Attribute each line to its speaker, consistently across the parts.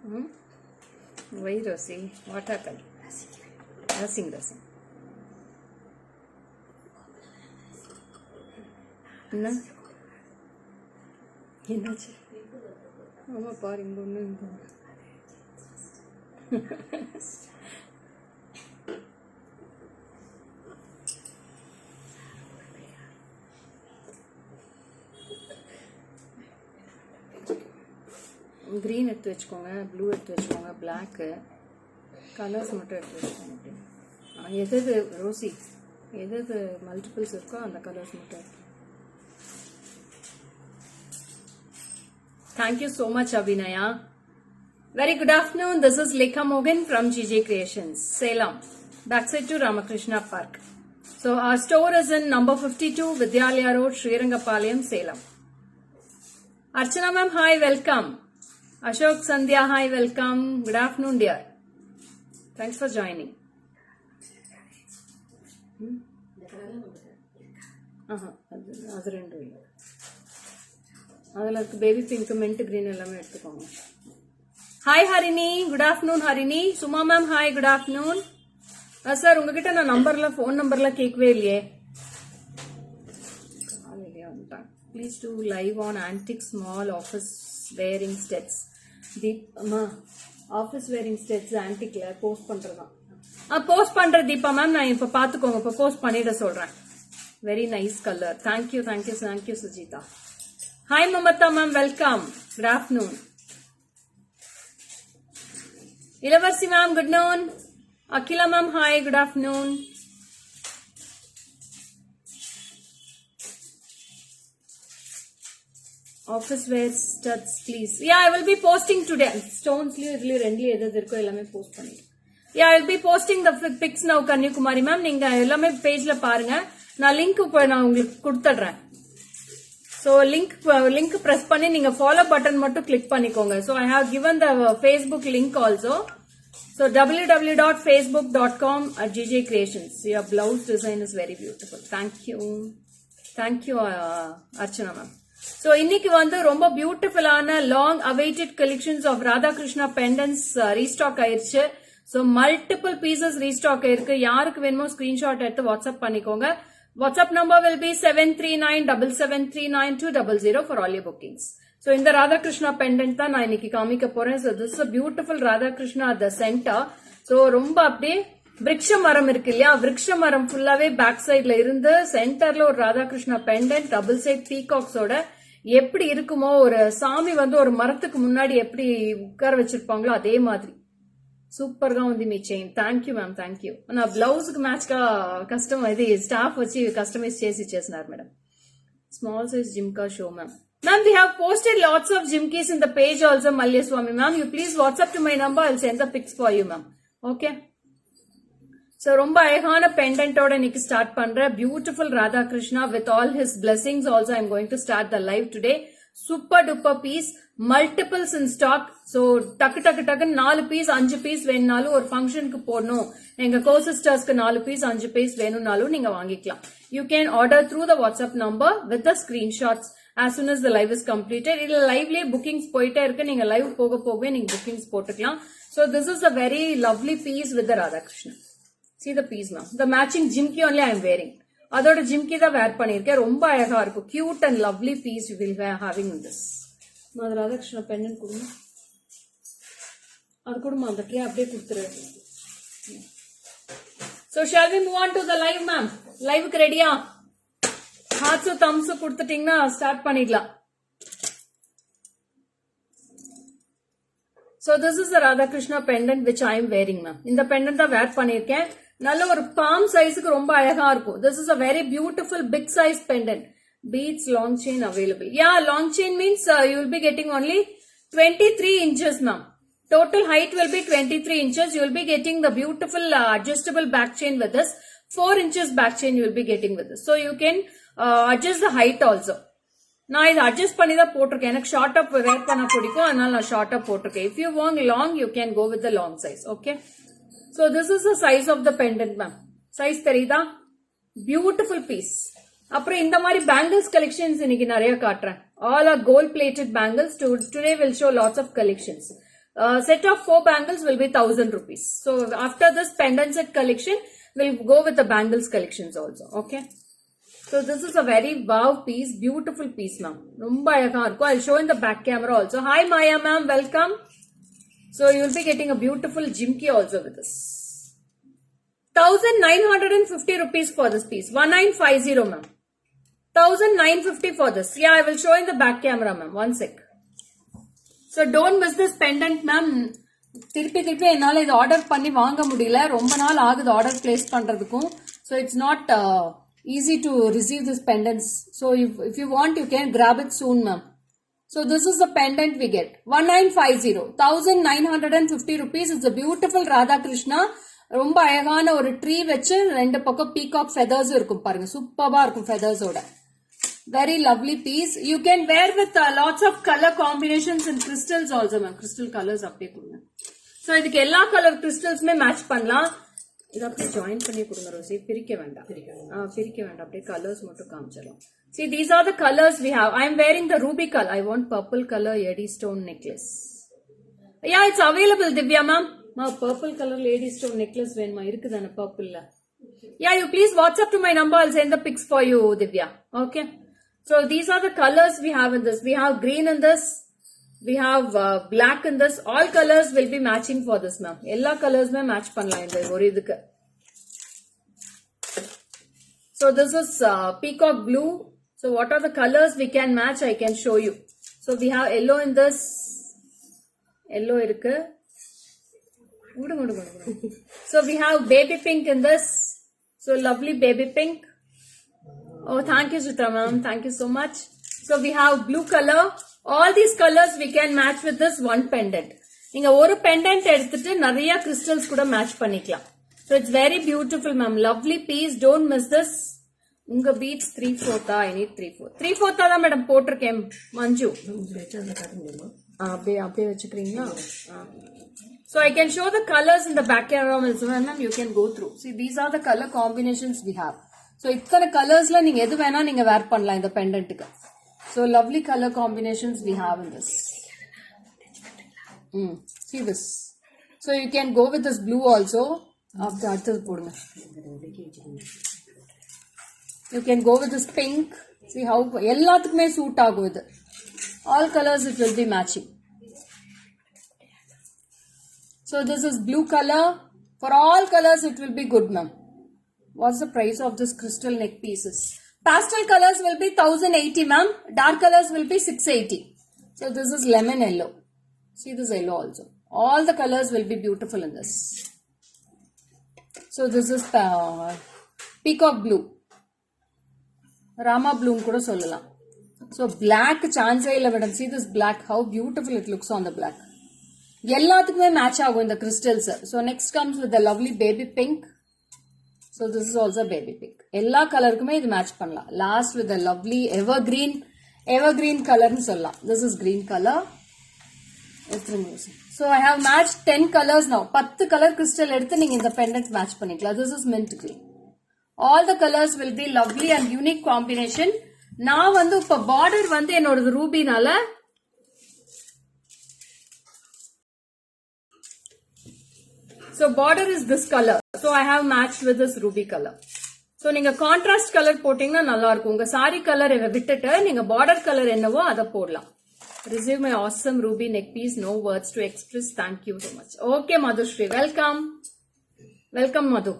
Speaker 1: Why, Rosie? What happened? Racing. என்னாச்சு? ஆமா பாரு, இங்க ஒண்ணு கிரீன் எடுத்து வச்சுக்கோங்க, ப்ளூ எடுத்து வச்சுக்கோங்க, பிளாக்கு கலர்ஸ் மட்டும் எடுத்து வச்சுக்கோங்க. அப்படி எது ரோசி எது மல்டிபிள்ஸ் இருக்கோ அந்த கலர்ஸ் மட்டும் இருக்கு. Thank you so much, Abhinaya. Very good afternoon. This is Lekha Mogan from GJ Creations, Salem, backside to Ramakrishna Park. So our store is in number 52 Vidyalaya Road, Srirangapalayam, Salem. Archana ma'am, hi, welcome. Ashok Sandhya, hi, welcome. Good afternoon, dear. Thanks for joining. அது ரெண்டும் இல்லை, அதில் இருக்கு baby pink, mint green எல்லாமே எடுத்துக்கோங்க. Hi Harini, good afternoon Harini. Suma ma'am, hi, good afternoon. Sir உங்ககிட்ட நான் phone நம்பர்லாம் கேட்கவே இல்லையே. காலையிலேயே வந்துட்டாங்க. Please do live on antique small office wearing studs. அம்மா ஆஃபீஸ் வேரிங் ஸ்டெட்ஸ் ஆன்டிக்ல போஸ்ட் பண்றதா? போஸ்ட் பண்ற தீபா மேம், நான் இப்ப பாத்துக்கோங்க, இப்ப போஸ்ட் பண்ணிட சொல்றேன். Very nice colour. Thank you Sujitha. Hi Mamata ma'am, welcome. Good afternoon. Ilavarasi ma'am, good noon. Akila ma'am, hi, good afternoon. Office wear studs, please. Yeah, I will be posting today. Stones liye rendli edhu irukko ellame post pannirken. Yeah, I will be posting the pics now, Kanyakumari ma'am. Neenga ellame page la paarenga. Na link ipo na ungalku kudutadren. So link press panni neenga follow button mattum click pannikonga. So I have given the Facebook link also. So www.facebook.com/GJ-Creations. Your blouse design is very beautiful. Thank you Archana ma'am. So இன்னைக்கு வந்து ரொம்ப பியூட்டிஃபுல்லான long awaited collections of Radhakrishna pendants restock ஆயிருச்சு. So multiple pieces restock ஆயிருக்கு. யாருக்கு வேணுமோ screenshot எடுத்து WhatsApp பண்ணிக்கோங்க. WhatsApp number will be 7397739200 for all your bookings. So இந்த ராதாகிருஷ்ணா பெண்டன்ட் தான் நான் இன்னைக்கு காமிக்க போறேன். So this is a beautiful Radhakrishna at the center. So ரொம்ப அப்படியே விருட்ச மரம் இருக்கு இல்லையா, விருட்ச மரம் ஃபுல்லாவே பேக் சைட்ல இருந்து சென்டர்ல ஒரு ராதாகிருஷ்ணா பெண்டன்ட் டபுள் சைட் பீகாக்ஸோட எப்படி இருக்குமோ, ஒரு சாமி வந்து ஒரு மரத்துக்கு முன்னாடி எப்படி உட்கார வச்சிருப்பாங்களோ அதே மாதிரி சூப்பர்గా ఉంది మీ chain. Thank you ma'am, thank you. నా బ్లౌజ్ కి మ్యాచ్ గా కస్టమ్ ఇది స్టాఫ్ వచ్చి కస్టమైజ్ చేసి ఇచ్చేస్తున్నారు madam. Small size jhumka show ma'am. Ma'am, we have posted lots of jimkis in the page also, Malyaswamy ma'am. You please WhatsApp to my number. I'll send the pics for you, ma'am. Okay. So ரொம்ப அழகான பெண்டன்ட்டோட இன்னைக்கு start பண்ற beautiful Radha Krishna with all his blessings also I am going to start the live today. Super duper piece, multiples in stock. So டக்கு 4 piece 5 piece வேணும்னாலும், ஒரு ஃபங்க்ஷனுக்கு போடணும் எங்க கோசிஸ்டர்ஸ்க்கு 4 பீஸ் 5 பீஸ் வேணும்னாலும் நீங்க வாங்கிக்கலாம். You can order through the WhatsApp number with the screenshots as soon as the live is completed. இதுல லைவ்லயே புக்கிங்ஸ் போயிட்டே இருக்கு. நீங்க லைவ் போகவே நீங்க புக்கிங்ஸ் போட்டுக்கலாம். So this is a very lovely piece with the Radha Krishna. See the piece now. The matching jimki only I am wearing. அதோட ஜிம்கி தான் வேர் பண்ணிருக்கேன். ரொம்ப அழகா இருக்கும். Cute and lovely piece you will having in this. நான் Radhakrishna pendant கொடுங்க, அது கொடுமா, அந்த ட்ரே அப்படியே கொடுத்துரு. So shall we move on to the live ma'am? லைவுக்கு ரெடியா? ஹார்ட்ஸ் தம்ஸ் கொடுத்துட்டீங்கன்னா ஸ்டார்ட் பண்ணிடலாம். So this is the Radhakrishna pendant which I am wearing ma'am. இந்த pendant தான் wear பண்ணிருக்கேன். நல்ல ஒரு palm sizeக்கு ரொம்ப அழகா இருக்கும். This is a very beautiful big size pendant. Beads long chain available. Yeah, long chain means you will be getting only 23 inches ma'am. Total height will be 23 inches. You will be getting the beautiful adjustable back chain with this. 4 inches back chain you will be getting with this. So you can adjust the height also. நான் இதை adjust பண்ணி தான் போட்டிருக்கேன். எனக்கு shot up வேர் பண்ண பிடிக்கும், அதனால நான் ஷார்ட் அப் போட்டிருக்கேன். If you want long you can go with the long size. Okay. So this is the size of the pendant ma'am. Size தெரியுதா? Beautiful piece. அப்புறம் இந்த மாதிரி பேங்கிள்ஸ் கலெக்ஷன்ஸ் இன்னைக்கு நிறைய காட்டுறேன். All are gold plated bangles. Today will show lots of collections. Set of 4 bangles will be 1000 rupees. So after this pendant set collection, we'll go with the bangles collections also. Okay. So this is a very wow piece, beautiful piece, ma'am. Romba alaga irukku. I'll show in the back camera also. Hi Maya ma'am, welcome. So you'll be getting a beautiful jimki also with this. 1950 rupees for this piece. 1950 ma'am. 1950 for this. Yeah, I will show in the back camera ma'am. One sec. So don't miss this pendant ma'am. திருப்பி என்னால இது order பண்ணி வாங்க முடியல, ரொம்ப நாள் ஆகுது order place பண்றதுக்கும். So it's not easy to receive this pendants. So if you want, you can grab it soon ma'am. So this is the pendant we get. 1950. 1950 rupees. It's a beautiful Radha Krishna. ரொம்ப அழகான ஒரு tree வச்சு ரெண்டு பக்கம் peacock feathers இருக்கும் பாருங்க, சூப்பரா இருக்கும் ஃபெதர்ஸ் ஓட. Very lovely piece. You can wear with lots of color combinations and crystals also ma'am. Crystal colors அப்படியே கொடுங்க. So இதுக்கு எல்லா கலர் கிறிஸ்டல்ஸ்மே மேட்ச் பண்ணலாம். இது அப்படியே ஜாயின் பண்ணி கொடுங்க ரோசி, பிரிக்க வேண்டாம் அப்படியே கலர்ஸ் மட்டும் காமிச்சிடலாம். See, these are the colors we have. I am wearing the ruby color. I want purple color Eddystone necklace. Yeah, it's available Divya ma'am. Purple color Eddystone necklace வேணுமா? இருக்குதானே purple-ல? Yeah, you please WhatsApp to my number. I'll send the pics for you Divya. Okay. So these are the colors we have in this. We have green in this. We have black in this. All colors will be matching for this ma'am. Ella colors mein match பண்ணலாம் இந்த ஒரு இதுக்கு. So this is peacock blue. So what are the colors we can match? I can show you. So we have yellow in this. Yellow irukku. So we have baby pink in this. So lovely baby pink. Oh, thank you Chitra ma'am. Thank you so much. So we have blue color. All these colors we can match with this one pendant. நீங்க ஒரு pendant எடுத்துட்டு நிறைய crystals கூட match பண்ணிக்கலாம். So it's very beautiful ma'am. Lovely piece. Don't miss this. உங்க beads 3/4. I need 3/4. 3/4 தான் madam போட்டிருக்கேன் மஞ்சு. அப்படியே வச்சுக்கிறீங்களா? So I can show the colors in the back camera also ma'am. You can go through. See, these are the color combinations we have. So இத்தனை கலர்ஸ்ல நீங்க எது வேணா நீங்க வேர் பண்ணலாம் இந்த பெண்டன்ட்க்கு. So lovely color combinations we have in this. See this. So you can go with this blue also. After அடுத்தது போடுங்க. You can go with this pink. See how எல்லாத்துக்குமே சூட் ஆகும் இது. All colors it will be matching. So this is blue color. For all colors it will be good ma'am. What's the price of this crystal neck pieces? Pastel colors will be 1080 ma'am. Dark colors will be 680. So this is lemon yellow. See this yellow also. All the colors will be beautiful in this. So this is peacock blue. Rama bloom kuda sollalam. So black chance illa madam. See this black, how beautiful it looks on the black. Ellathukkume match agum in the crystals. So next comes with the lovely baby pink. So this is also baby pink. எல்லா கலருக்குமே இது match பண்ணலாம். Last with the lovely evergreen color னு சொல்லலாம். This is green color. So I have matched 10 colors now. 10 color crystal எடுத்து நீங்க இந்த pendant match பண்ணிக்கலாம். This is mint green. All the colors will be lovely and unique combination. நான் வந்து இப்ப border வந்து என்னோட ரூபினால So border is this color. So I have matched with this ruby color. So நீங்க contrast color போட்டீங்கன்னா நல்லா இருக்கும். உங்க saree color விட்டுட்டு நீங்க border color என்னவோ அத போடலாம். Receive my awesome ruby neck piece. No words to express. Thank you so much. Okay Madhushri, welcome. Welcome Madhu.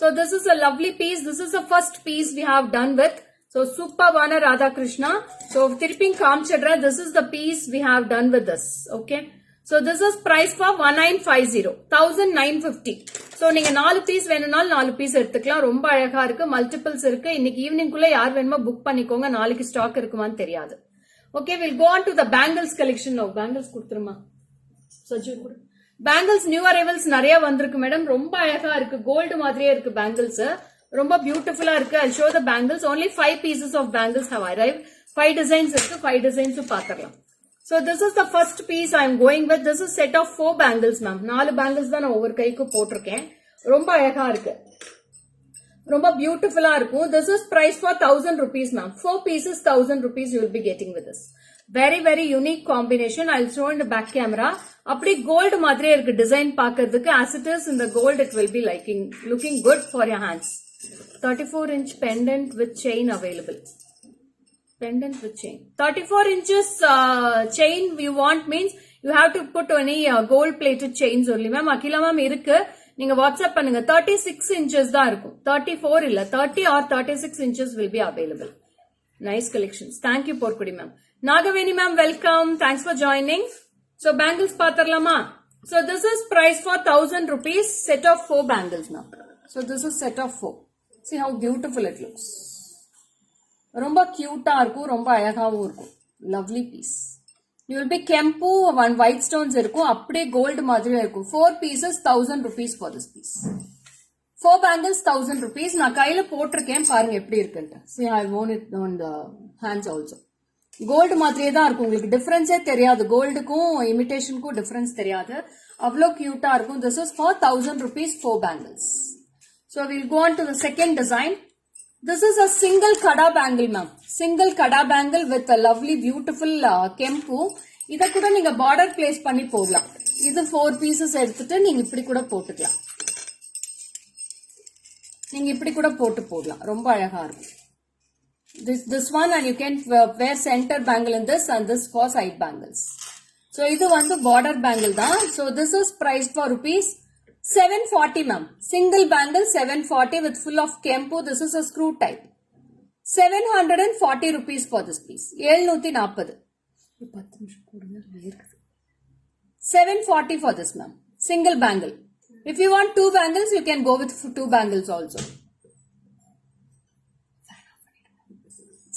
Speaker 1: So this is a lovely piece. This is the first piece we have done with. So Supervana Radha Krishna. So Tirping Kamchadra, this is the piece we have done with this. Okay. So this is price for 1950. 1950. So நீங்க 4 piece வேணும்னாலும் 4 piece எடுத்துக்கலாம். ரொம்ப அழகா இருக்கு. Multiples இருக்கு. இன்னைக்கு evening குள்ள யார் வேணுமோ புக் பண்ணிக்கோங்க. நாளைக்கு ஸ்டாக் இருக்குமான்னு தெரியாது. Okay, we'll go on to the bangles collection now. Bangles கொடுத்துருமா Saju கூட. Bangles new arrivals நிறைய வந்திருக்கு மேடம். ரொம்ப அழகா இருக்கு. கோல்டு மாதிரியே இருக்கு bangles. ரொம்ப பியூட்டிஃபுல்லா இருக்கு. I'll show the bangles. Only 5 pieces of bangles have arrived. 5 designs இருக்கு. 5 designs பாத்துறலாம். So this is the first piece I am going with. This is set of 4 bangles ma'am. 4 bangles தான் நான் ஒவ்வொரு கைக்கு போட்டிருக்கேன். ரொம்ப அழகா இருக்கு. ரொம்ப பியூட்டிஃபுல்லா இருக்கும். This is price for 1000 rupees ma'am. 4 pieces 1000 rupees you will be getting with this. very very unique combination. I'll show in the back camera. அப்படி gold மாதிரியே இருக்கு டிசைன் பார்க்கிறதுக்கு. As it is in the gold, it will be looking good for your hands. 34-inch pendant with chain available. Pendant with chain. 34 inches chain you want means you have to put any gold plated chains only. Ma'am, Akila ma'am இருக்கு. நீங்க WhatsApp பண்ணுங்க. 36 inches தான் இருக்கும். 34 இல்ல. 30 or 36 inches will be available. Nice collections. Thank you, Porkudi ma'am. Nagaveni ma'am, welcome. Thanks for joining. So, bangles patarlama. So, this is price for 1000 rupees. Set of 4 bangles now. So, this is set of 4. See how beautiful it looks. Romba cute irukku, romba ayagavu irukku. Lovely piece. You will be kempu, one white stones irukku, appade gold madri irukku. 4 pieces, 1000 rupees for this piece. 4 bangles, 1000 rupees. Na kaila potirken parunga eppadi irukku. See, I worn it on the hands also. Gold மாதிரியே தான் இருக்கும். உங்களுக்கு டிஃபரன்ஸே தெரியாது. கோல்டுக்கும் இமிடேஷனுக்கும் difference தெரியாது. அவ்வளோ கியூட்டா இருக்கும். This is for 1000 rupees 4 bangles. So we'll go on to the second design. This is a single kada bangle ma'am. Single kada bangle with a lovely beautiful kempu. இத கூட நீங்க border place பண்ணி போடலாம். இது 4 pieces எடுத்துட்டு நீங்க இப்படி கூட போட்டுக்கலாம். நீங்க இப்படி கூட போட்டு போடலாம். ரொம்ப அழகா இருக்கும். This one, and you can wear center bangle in this and this for side bangles. So, idu vandu border bangle da. So, this is priced for rupees 740 ma'am. Single bangle 740 with full of kempu. This is a screw type. 740 rupees for this piece. 740. 740 for this ma'am. Single bangle. If you want 2 bangles, you can go with 2 bangles also.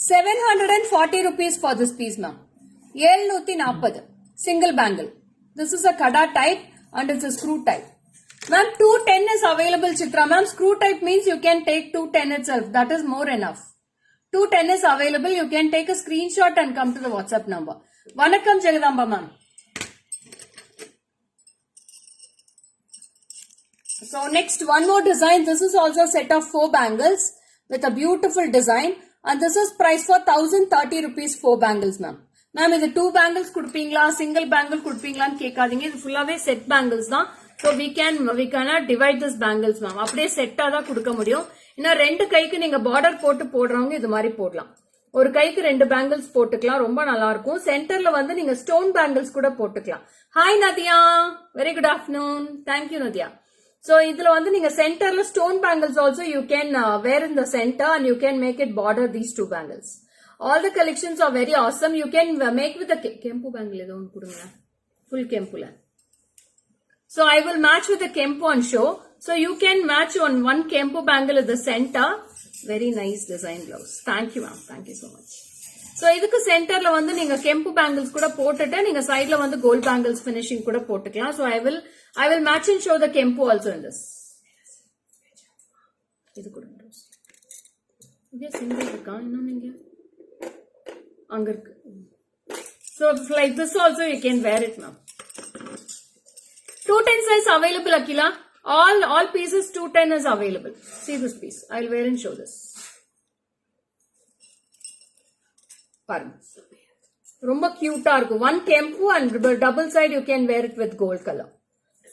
Speaker 1: 740 rupees for this piece ma'am. 740. Single bangle. This is a kada type and it's a screw type. Ma'am, 210 is available Chitra ma'am. Screw type means you can take 210 itself. That is more enough. 210 is available. You can take a screenshot and come to the WhatsApp number. Vanakkam Jagadamba ma'am. So next one more design. This is also a set of 4 bangles with a beautiful design. And this is price for 1030 rupees 4 bangles ma'am. Ma'am, இது 2 bangles குடுப்பீங்களா, single bangle குடுப்பீங்களான்னு கேட்காதீங்க. இது ஃபுல்லாவே set bangles தான். So we cannot divide this bangles ma'am. அப்படியே செட்டா தான் கொடுக்க முடியும். இன்னும் 2 கைக்கு நீங்க border போட்டு போடுறவங்க இது மாதிரி போடலாம். ஒரு கைக்கு 2 bangles போட்டுக்கலாம். ரொம்ப நல்லா இருக்கும். சென்டர்ல வந்து நீங்க stone bangles கூட போட்டுக்கலாம். Hi Nadia. Very good afternoon. Thank you Nadia. So, இதுல வந்து நீங்க centerல stone bangles also you can wear in the center and you can make it border these 2 bangles. All the collections are very awesome. You can make with the kempu bangle ஏதோ ஒன்று கொடுங்க. Full kempu la. So, I will match with the kempu on show. So, you can match on one kempu bangle at the center. Very nice design blouse. Thank you ma'am. Thank you so much. So, இதுக்கு சென்டர்ல வந்து நீங்க கெம்பு bangles கூட போட்டுட்டு நீங்க சைடுல வந்து gold bangles finishing கூட போட்டுக்கலாம். So, I will match and show the kempu also in this. இது கூட இதே சிங்கிள் இருக்கா இன்னும் நீங்க அங்க இருக்கு. So, like this also you can wear it ma'am. 210 size available Akila. All pieces 210 is available. See this piece. I'll wear and show this. ரொம்ப கியூட்டா இருக்கும். 1 kempu and double side you can wear it with gold color.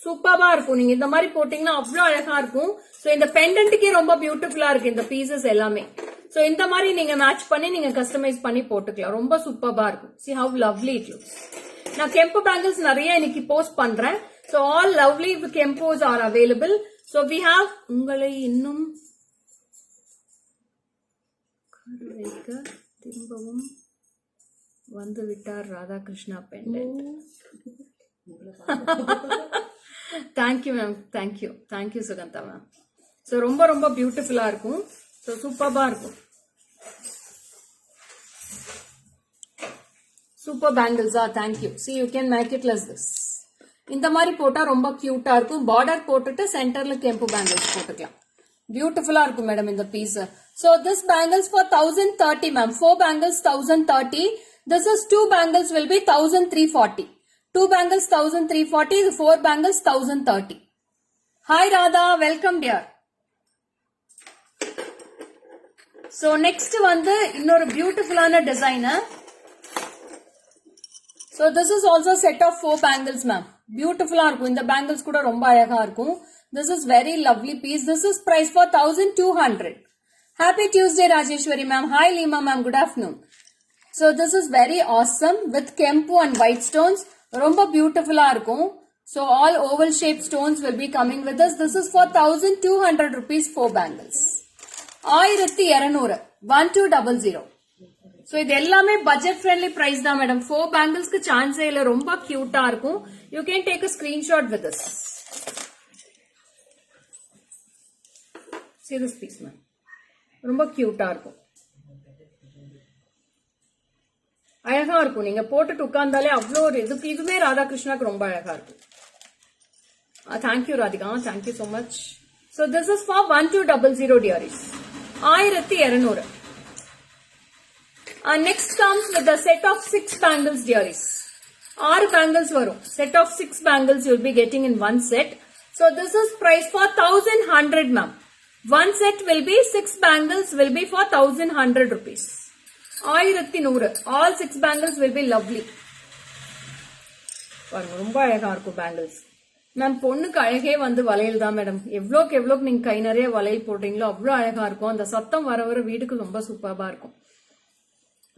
Speaker 1: சூப்பரா இருக்கும். நீங்க இந்த மாதிரி போட்டீங்கன்னா அவ்வளவு அழகா இருக்கும். சோ இந்த பெண்டன்ட்க்கே ரொம்ப பியூட்டிஃபுல்லா இருக்கு இந்த பீசஸ் எல்லாமே. சோ இந்த மாதிரி நீங்க மேட்ச் பண்ணி நீங்க கஸ்டமைஸ் பண்ணி போட்டுக்கலாம். ரொம்ப சூப்பரா இருக்கும். See how lovely it looks. நான் kempu bangles நிறைய இன்னைக்கு போஸ்ட் பண்றேன். So all lovely kempus are available. So we have உங்களை இன்னும் திரும்பவும் வந்து விட்டார் Radhakrishna pendant. Thank you ma'am. Thank you Sugantha ma'am. So ரொம்ப ரொம்ப பியூட்டிஃபுல்லா இருக்கும். ஸோ சூப்பர்பா இருக்கும். சூப்பர் பேங்கிள்ஸா. Thank you. See you can make it less this. இந்த மாதிரி போட்டா ரொம்ப கியூட்டா இருக்கும். பார்டர் போட்டுட்டு சென்டர்ல கெம்பு பேங்கிள்ஸ் போட்டுக்கலாம். பியூட்டிஃபுல்லா இருக்கும் மேடம் இந்த piece. So this bangles for 1030 ma'am. 4 bangles 1030. This is 2 bangles will be 1340. 2 bangles 1340. 4 bangles 1030. Hi Radha, welcome dear. So next வந்து இன்னொரு பியூட்டிஃபுல்லான design. So this is also a set of 4 bangles, ma'am. Beautiful ah irukum. Indha bangles kuda romba alaga irukum. This is very lovely piece. This is price for 1200. Happy Tuesday, Rajeshwari ma'am. Hi Lima ma'am. Good afternoon. So this is very awesome with kempu and white stones. Romba beautiful ah irukum. So all oval shaped stones will be coming with us. This is for 1200 rupees 4 bangles. 1200 1200. So இது எல்லாமே budget friendly price தான் madam. 4 bangles க்கு சான்ஸே இல்ல. ரொம்ப கியூட்டா இருக்கும். You can take a screenshot with this. See this piece ma'am. ரொம்ப கியூட்டா இருக்கும். அழகா இருக்கும். நீங்க போட்டுட்டு உட்கார்ந்தாலே அவ்வளோ இதுமே ராதாகிருஷ்ணாக்கு ரொம்ப அழகா இருக்கும். Thank you Radhika. Thank you so much. So this is for 1200 dearies. 1200. Next comes with a set of 6 bangles dearies. 6 bangles varum. Set of 6 bangles you will be getting in one set. So this is price for 1100 ma'am. One set will be 6 bangles will be for 1100 rupees. 1100. All 6 bangles will be lovely. ரொம்ப அழகா இருக்கும் bangles. Ma'am பொண்ணுக்கு அழகே வந்து வளையல் தான் madam. எவ்வளோக்கு நீங்க கை நிறைய வளையல் போடுறீங்களோ அவ்வளோ அழகா இருக்கும். அந்த சத்தம் வர வர வீட்டுக்கு ரொம்ப சூப்பர்பா இருக்கும்.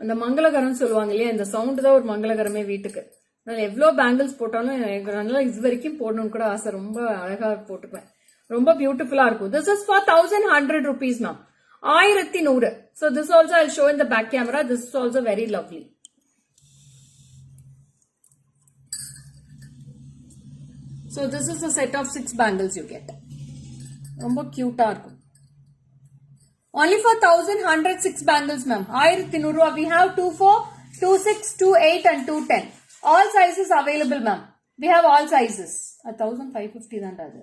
Speaker 1: அந்த மங்களகரம் சொல்லுவாங்க இல்லையா, இந்த சவுண்ட் தான் ஒரு மங்களகரமே வீட்டுக்கு. அதனால எவ்வளோ பேங்கிள்ஸ் போட்டாலும் எனக்கு நல்லா இது வரைக்கும் போடணும்னு கூட ஆசை. ரொம்ப அழகா போட்டுப்பேன். ரொம்ப பியூட்டிஃபுல்லா இருக்கும். This is for 1100 rupees ma'am. 1100. So this also I'll show in the back camera. This is also very lovely. So this is a set of 6 bangles you get. ரொம்ப cute ah irukum. Only for 1100 6 bangles ma'am. 1100 rupees. We have 24, 26, 28 and 210. All sizes available ma'am. We have all sizes. 1550 தான் அது.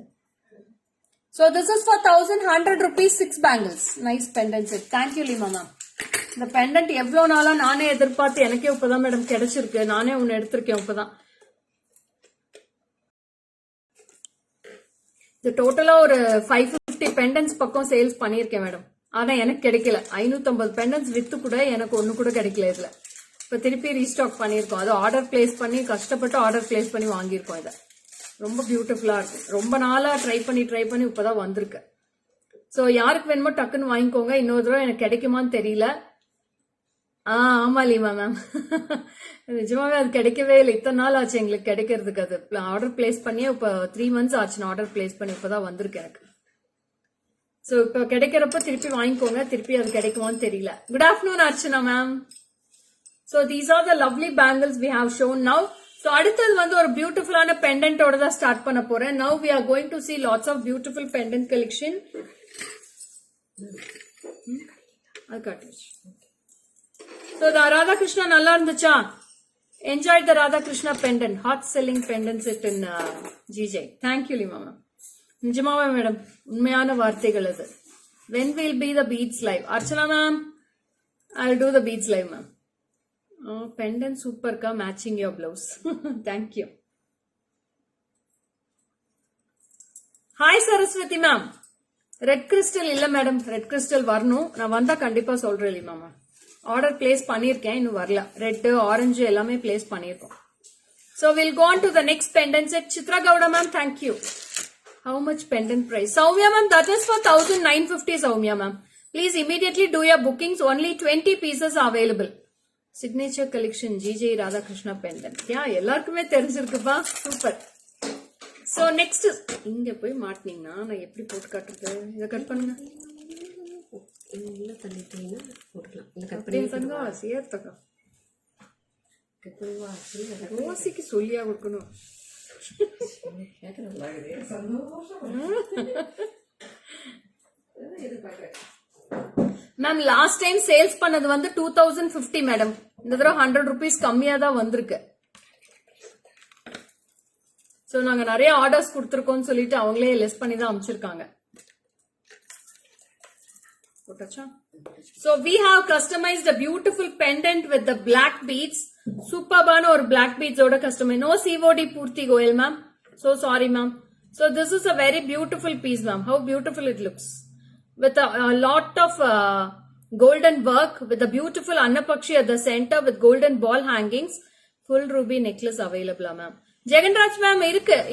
Speaker 1: So this is for 1100 rupees 6 bangles. Nice pendant set. Thank you Lima ma'am. இந்த pendant எவ்வளவு நாளா நானே எதிர்பார்த்து எனக்கே இப்பதான் madam கிடைச்சிருக்கு. நானே ஒன்னு எடுத்திருக்கேன் இப்பதான். இது டோட்டலா ஒரு 550 பெண்டன்ஸ் பக்கம் சேல்ஸ் பண்ணிருக்கேன் மேடம். ஆனா எனக்கு கிடைக்கல. 550 பெண்டன்ஸ் வித்து கூட எனக்கு ஒண்ணு கூட கிடைக்கல இதுல. இப்ப திருப்பி ரீஸ்டாக் பண்ணிருக்கோம். அது ஆர்டர் பிளேஸ் பண்ணி கஷ்டப்பட்டு ஆர்டர் பிளேஸ் பண்ணி வாங்கியிருக்கோம். இதை ரொம்ப பியூட்டிஃபுல்லா இருக்கும். ரொம்ப நாளா ட்ரை பண்ணி இப்பதான் வந்திருக்கு. சோ யாருக்கு வேணுமோ டக்குன்னு வாங்கிக்கோங்க. இன்னொரு தடவை எனக்கு கிடைக்குமான்னு தெரியல. ஆமா லீமா மேம். நிஜமாவே அது கிடைக்கவே இல்லை. இத்தனை நாள் ஆச்சு எங்களுக்கு கிடைக்கிறதுக்கு. அது ஆர்டர் பிளேஸ் பண்ணி இப்ப 3 months ஆச்சு. ஆர்டர் பிளேஸ் பண்ணி இப்பதான் வந்திருக்கு எனக்கு. சோ இப்ப கிடைக்கிறப்ப திருப்பி வாங்கிக்கோங்க. திருப்பி அது கிடைக்குமான்னு தெரியல. Good afternoon Archana ma'am. So these are the lovely bangles we have shown now. So அடுத்தது வந்து ஒரு பியூட்டிஃபுல்லான பெண்டன்டோட தான் ஸ்டார்ட் பண்ண போறேன். Now we are going to see lots of beautiful pendant collection. அது காட்டுச்சு. So the Radha Krishna நல்லா இருந்துச்சா? Enjoyed the Radha Krishna pendant. Hot selling pendant set in GJ. Thank you Lima ma'am. நிஜமாவே madam உண்மையான வார்த்தைகள் அது. When will be the beads live? Archana ma'am, I'll do the beads live ma'am. Oh, pendant super ka matching your blouse. Thank you. Hi Saraswati ma'am. Red crystal இல்ல madam. Red crystal வரணும். நான் வந்தா கண்டிப்பா சொல்றேன் Lima ma'am. Order place பண்ணிருக்கேன். இன்னும் வரல. Red orange எல்லாமே பிளேஸ் பண்ணிருக்கோம். So we'll go on to the next pendant set. Chitra Gowda ma'am, thank you. How much pendant price? Soumya ma'am, that is for 1950 Soumya ma'am. Please immediately do your bookings. Only 20 pieces are available. Signature collection GJ Radha Krishna pendant. Yeah, எல்லாருக்குமே தெரிஞ்சிருக்குப்பா. Super. So next இங்க போய் மாட்டினீங்கன்னா நான் எப்படி போட்டு காட்டுறது? இதை cut பண்ணுங்க. இல்ல தள்ளிட்டீங்கன்னா போட்டுக்கலாம். இல்ல கட் பண்ணிட்டீங்க சேர்த்தக்கா. ரோசிக்கு சொல்லியா கொடுக்கணும். மேம் லாஸ்ட் டைம் சேல்ஸ் பண்ணது வந்து 2050 மேடம். இந்த தடவை 100 rupees கம்மியா தான் வந்திருக்கு. சோ நாங்க நிறைய ஆர்டர்ஸ் கொடுத்திருக்கோம்னு சொல்லிட்டு அவங்களே லெஸ் பண்ணி தான் அனுப்பிச்சிருக்காங்க. So we have customized a beautiful pendant with the black beads. Superbana or black beads oda customize. No COD Purti Goyal ma'am. So sorry ma'am. So this is a very beautiful piece ma'am. How beautiful it looks. With a lot of golden work with a beautiful Annapakshi at the center with golden ball hangings. full ruby necklace available ma'am. Jaganraj ma'am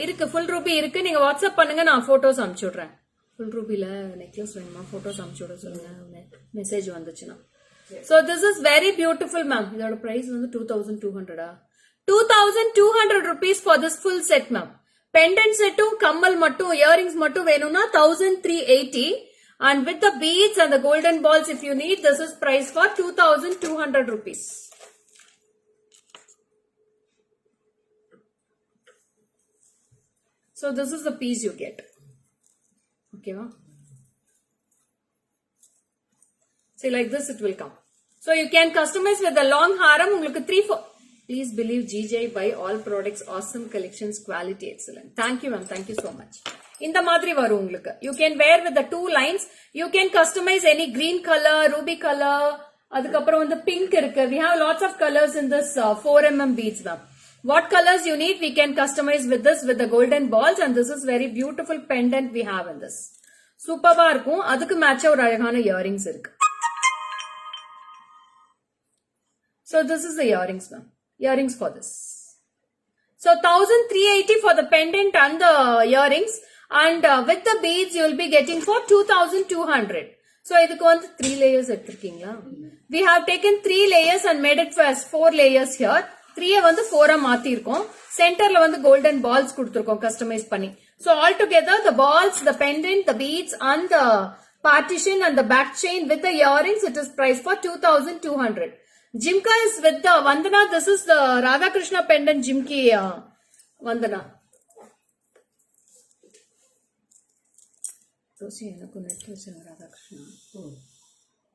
Speaker 1: இருக்கு full ruby இருக்கு. நீங்க WhatsApp பண்ணுங்க, நான் photos அனுப்பிச்சு விடுறேன். full rubyல necklace வேணுமா, photos அனுப்பிச்சு விட சொல்லுங்க, மெசேஜ் வந்துச்சுன்னா. So this is very beautiful ma'am. இதோட price வந்து 2200 2200 rupees for this full set ma'am. Pendant settum kammal mattum earrings mattum venuna 1380, and with the beads and the golden balls if you need, this is price for 2200 rupees. So this is the piece you get. Okay ma? See, like this it will come. So you can customize with the long haram. உங்களுக்கு 3-4. Please believe GJ, buy all products, awesome collections, quality excellent. Thank you ma'am, thank you so much. இந்த மாதிரி வரும் உங்களுக்கு. You can wear with the 2 lines. You can customize any green color, ruby color. அதுக்கப்புறம் வந்து pink இருக்கு. We have lots of colors in this 4mm beads ma'am. What colors you need, we can customize with this with the golden balls, and this is very beautiful pendant we have in this. சூப்பர்வா இருக்கும். அதுக்கு மேட்சா ஒரு அழகான earrings இருக்கு. So this is the earrings ma'am. Earrings for this. So 1380 for the pendant and the earrings, and with the beads you will be getting for 2200. So இதுக்கு வந்து 3 layers எடுத்துருக்கீங்களா? We have taken 3 layers and made it as 4 layers here. 3 வந்து 4 மாத்தி இருக்கோம். சென்டர்ல வந்து golden balls கொடுத்திருக்கோம் customise பண்ணி. So all together the balls, the pendant, the beads and the partition and the back chain with the earrings, it is priced for 2200. Jimka is with the Vandana. This is the Radha Krishna pendant Jimki Vandana. Rosi enakku net vechanga Radha Krishna.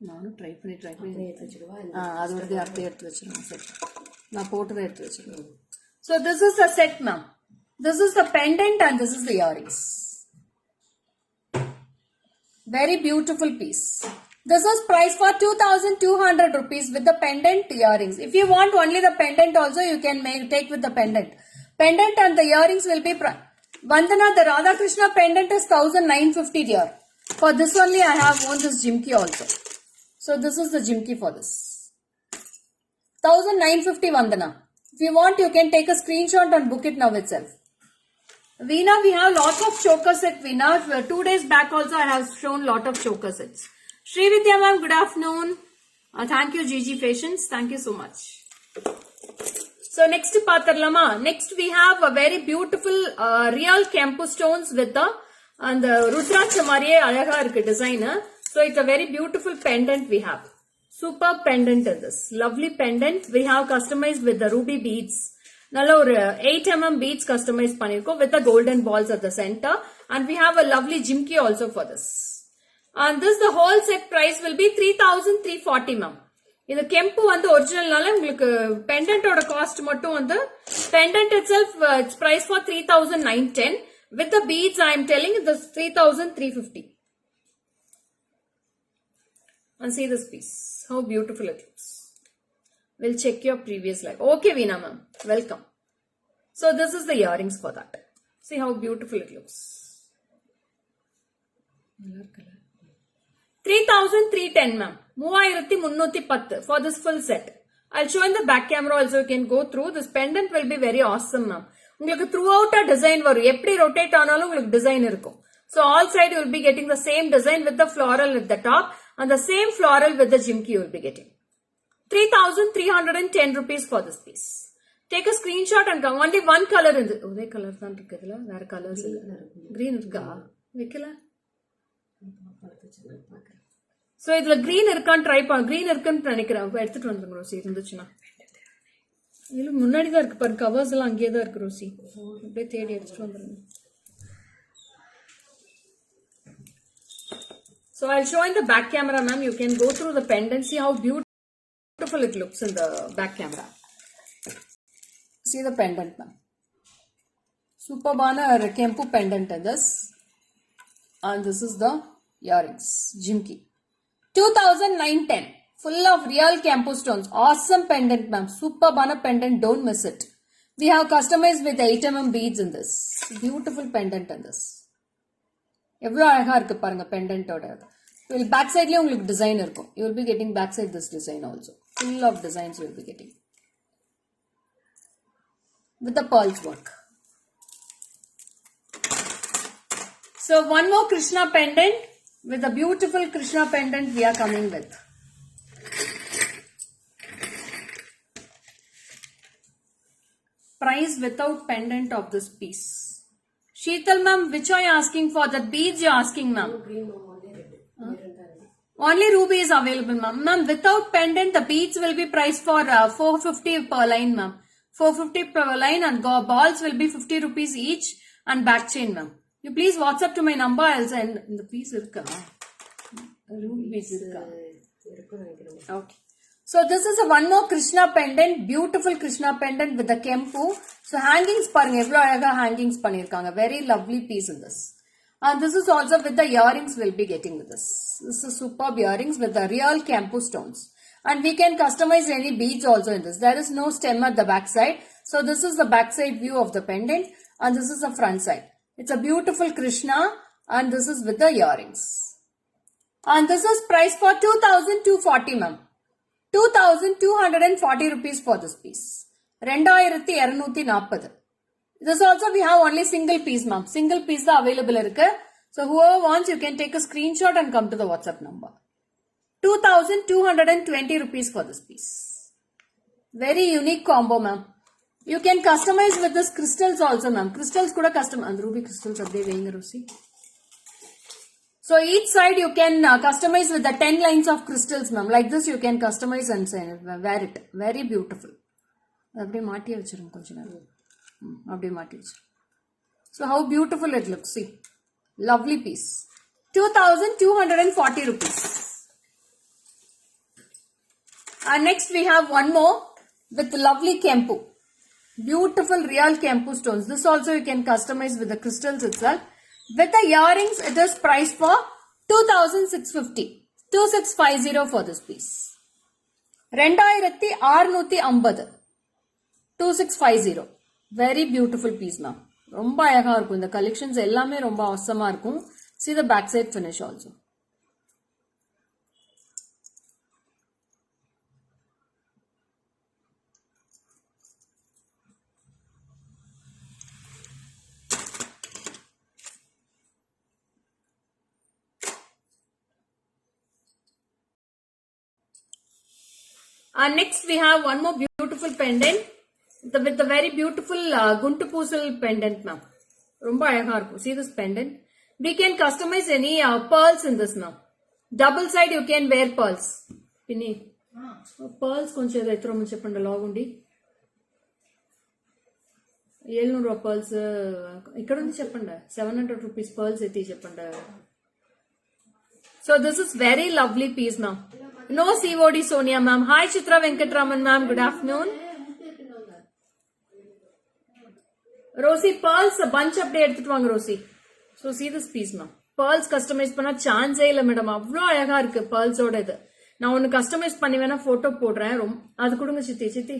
Speaker 1: நானும் try பண்ணி எடுத்து வச்சிடுவேன். அது வந்து அப்படியே எடுத்து வச்சிருவேன் set. நான் போட்டதை எடுத்து வச்சிருவேன். So this is the set ma'am. This is the pendant and this is the earrings. Very beautiful piece. This is priced for 2200 rupees with the pendant earrings. If you want only the pendant also, you can take with the pendant. Pendant and the earrings will be Vandana, the Radha Krishna pendant is 1950 dear. For this only I have won this Jimki also. So this is the Jimki for this. 1950 Vandana. If you want, you can take a screenshot and book it now itself. Veena, we have lots of choker set. Veena, 2 days back also I have shown lot of choker sets. Srividya ma'am, good afternoon. Thank you Gigi Patience. Thank you so much. So next paatharlama. Next we have a very beautiful real Kempu stones with the and the Rudraksha mariye alaga irukku design. So it's a very beautiful pendant we have. Super pendant in this. Lovely pendant. We have customized with the ruby beads. Nalla or 8mm beads customized pannirkom with the golden balls at the center. And we have a lovely Jimki also for this. And this the whole set price will be 3340 ma'am. இது கெம்பு வந்து ஒரிஜினல்னால உங்களுக்கு பெண்டன்ட்டோட cost மட்டும் வந்து pendant itself it's price for 3910. With the beads I am telling it is 3350. And see this piece. How beautiful it looks. We'll check your previous live. Okay Veena ma'am. Welcome. So this is the earrings for that. See how beautiful it looks. 3310 ma'am. 3310 for this full set. I'll show in the back camera also, you can go through. This pendant will be very awesome ma'am. உங்களுக்கு throughout a design வரும். எப்படி rotate ஆனாலும் உங்களுக்கு design இருக்கும். So all side you will be getting the same design with the floral at the top and the same floral with the Jimki you will be getting. 3310 rupees for this piece. Take a screenshot and come. Only one color in this. ஒரே color தான் இருக்குதுல. வேற colors இல்ல. Green இருக்கா? வைக்கல. So இதுல green இருக்கான்னு try பண்ண. green இருக்குன்னு நினைக்கிறேன். எடுத்துட்டு வந்துங்க ரோசி இருந்துச்சுன்னா. இல்ல முன்னாடி தான் இருக்கு பாரு, கவர்ஸ் எல்லாம் அங்கேயே தான் இருக்கு ரோசி. அப்படியே தேடி எடுத்துட்டு வந்துருங்க. So I'll show in the back camera ma'am. You can go through the pendant, see how beautiful it looks in the back camera. See the pendant ma'am. Superbana Kempu pendant in this. And this is the earrings. Jimki. 2910. Full of real Kempu stones. Awesome pendant ma'am. Superbana pendant. Don't miss it. We have customized with 8mm beads in this. Beautiful pendant in this. எவ்வளோ அழகா இருக்கு பாருங்க பெண்டன்ட்டோட. Back சைட்லயே உங்களுக்கு design இருக்கும். You will be getting back side this design also. Full of designs you will be getting. with the pearls work. So one more Krishna pendant with a beautiful Krishna pendant we are coming with. Price without pendant of this piece. Sheetal ma'am, which are you asking for? The beads you are asking ma'am? Only ruby is available ma'am. Ma'am, without pendant the beads will be priced for 450 per line ma'am. 450 per line and balls will be 50 rupees each and back chain ma'am. You please WhatsApp to my number. I'll send the piece. Ruby piece. Okay. So this is a one more Krishna pendant, beautiful Krishna pendant with the kempu. So hangings parunga evlo alaga hangings pannirukanga. Very lovely piece in this. And this is also with the earrings we'll be getting with this. This is superb earrings with the real kempu stones. And we can customize any beads also in this. There is no stem at the back side. So this is the back side view of the pendant and this is the front side. It's a beautiful Krishna and this is with the earrings. And this is priced for 2,240 ma'am. 2,240 rupees for this piece. 2,240. This also we have only single piece ma'am. Single piece is available. So whoever wants you can take a screenshot and come to the WhatsApp number. 2,220 rupees for this piece. Very unique combo ma'am. You can customize with this crystals also ma'am. Crystals kuda custom and ruby crystals adde veinga Rosie. So each side you can customize with the 10 lines of crystals ma'am. Like this you can customize and wear it. Very beautiful. So how beautiful it looks. See. Lovely piece. 2,240 rupees. And next we have one more with lovely kempu. Beautiful real kempu stones. This also you can customize with the crystals itself. With the earrings, it is priced for 2,650. 2,650 for this piece. 2,650. 2,650. Very beautiful piece ma'am. Romba ayaga irukkum. The collections ellame romba awesome ah irukkum. See the backside finish also. And next we have one more beautiful pendant with the very beautiful Guntu Poosal pendant ma'am. Romba ayaga irukkum. See this pendant. We can customize any pearls in this now. Double side you can wear pearls. Pinni. Pearls koncha etro munche panda logundi. 700 pearls ikkada undi cheppanda 700 rupees pearls etti cheppanda. So this is very lovely piece ma'am. No COD Sonia ma'am. Hi Chitra Venkatraman ma'am. Good afternoon. Rosie pearls a bunch up day eduthu vaanga Rosie. So see this piece ma'am. Pearls customize panna chance illa madam. Avlo ayaga irukku pearls oda idu. Na onu customize panni vena photo podren. Adu kudunga chitti.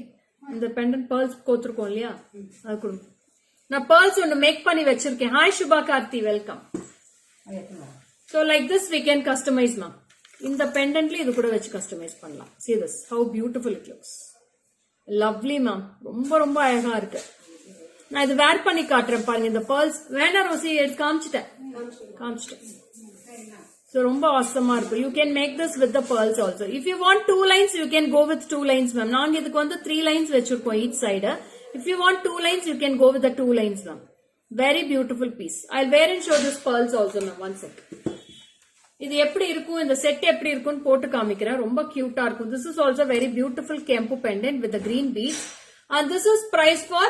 Speaker 1: The pendant pearls kothrukom illaya. Adu kudunga. Na pearls onu make panni vechiruken. Hi Shubha Karthi, welcome. So like this we can customize ma'am. Independently idu kuda vechi customize pannalam. See this, how beautiful it looks. Lovely ma'am. Romba ayaga irukku. Na idu wear panni kaatren paarenga இந்த pearls. வேணா Rousey எடுத்து காமிச்சிட்டேன். So romba awesome ah irukku. You can make this with the pearls also. If you want 2 lines you can go with 2 lines ma'am. நாங்க இதுக்கு வந்து 3 lines வெச்சிருக்கோம் each side. If you want 2 lines you can go with the 2 lines ma'am. Very beautiful piece. I'll wear and show this pearls also ma'am. One second. இது எப்படி இருக்கும் இந்த set எப்படி இருக்கும்னு போட்டு காமிக்கிறேன். ரொம்ப கியூட்டா இருக்கும். This is also very beautiful kempu pendant with the green beads. And this is priced for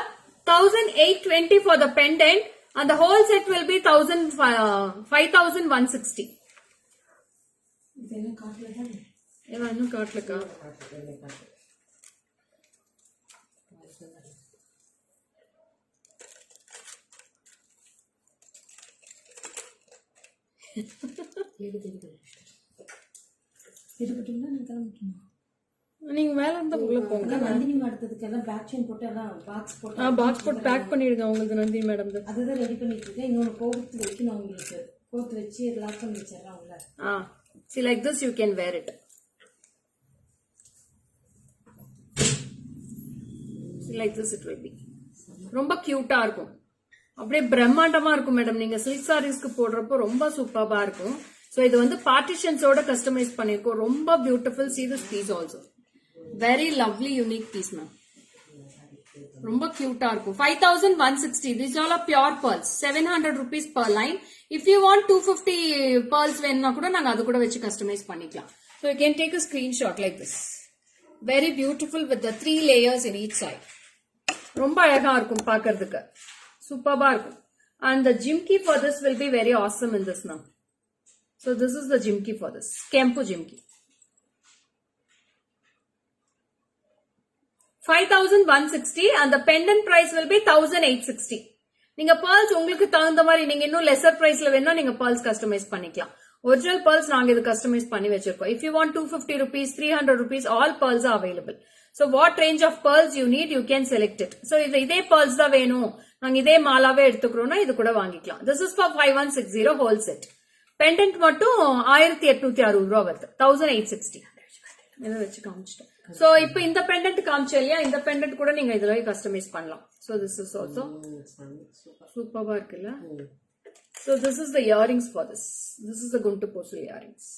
Speaker 1: 1,820 for the pendant and the whole set will be 5,160. இதெல்லாம் காட்டலடா. இன்னும் காட்டலக்கா. நீங்க மேல இருந்தா உள்ள போங்க. நந்தினி மேடத்துக்கு எல்லாம் பேக் செயின் போட்டு எல்லாம் பாக்ஸ் போட்டு பேக் பண்ணிடுங்க. உங்களுக்கு நந்தினி மேடம் அதுதான் ரெடி பண்ணிட்டு இருக்கேன். இன்னொரு கோர்த்து வைக்கணும் உங்களுக்கு. கோர்த்து வச்சு லாக் பண்ணி வச்சிரலாம் உள்ள. See like this you can wear it. See like this it will be. ரொம்ப கியூட்டா இருக்கும், அப்படியே பிரம்மாண்டமா இருக்கும் மேடம். நீங்க சில்க் சாரீஸ்க்கு போடுறப்போ ரொம்ப சூப்பர்பா இருக்கும். சோ இது வந்து பார்ட்டிஷன்ஸோட கஸ்டமைஸ் பண்ணிருக்கோம். ரொம்ப beautiful. see this piece also, very lovely unique piece ma'am. ரொம்ப கியூட்டா இருக்கும். 5160. These all are pure pearls. 700 rupees per line. If you want 250 pearls வேணும்னா கூட நாங்க அது கூட வச்சு கஸ்டமைஸ் பண்ணிக்கலாம். So you can take a screenshot like this. Very beautiful with the 3 layers in each side. ரொம்ப அழகா இருக்கும் பார்க்கிறதுக்கு, சூப்பர்பா இருக்கும். And the jimki for this will be very awesome in this now. So this is the jimki for this, Kempu jimki. 5160 and the pendant price will be 1860. நீங்க pearls உங்களுக்கு தகுந்த மாதிரி நீங்க இன்னும் lesser priceல வேணா நீங்க pearls customize பண்ணிக்கலாம். Original pearls நாங்க இது customize பண்ணி வச்சிருக்கோம். If you want 250 rupees, 300 rupees, all pearls are available. So what range of pearls you need, you can select it. So இதே pearls தான் வேணும், நாங்க இதே மாலாவே எடுத்துக்கிறோம்னா இது கூட வாங்கிக்கலாம். This is for 5160 whole set. Pendant மட்டும் 1860 ரூபாய் வருது. 1860. இதை வச்சு காமிச்சிட்டேன். சோ இப்போ இந்த பெண்டன்ட் காமிச்சேன் இல்லையா, இந்த பெண்டன்ட் கூட நீங்க இதுல கஸ்டமைஸ் பண்ணலாம். சோ திஸ் இஸ் ஆல்சோ சூப்பர்பா இருக்குல்ல. So this is the earrings for this. This is த குண்டு போசல் earrings.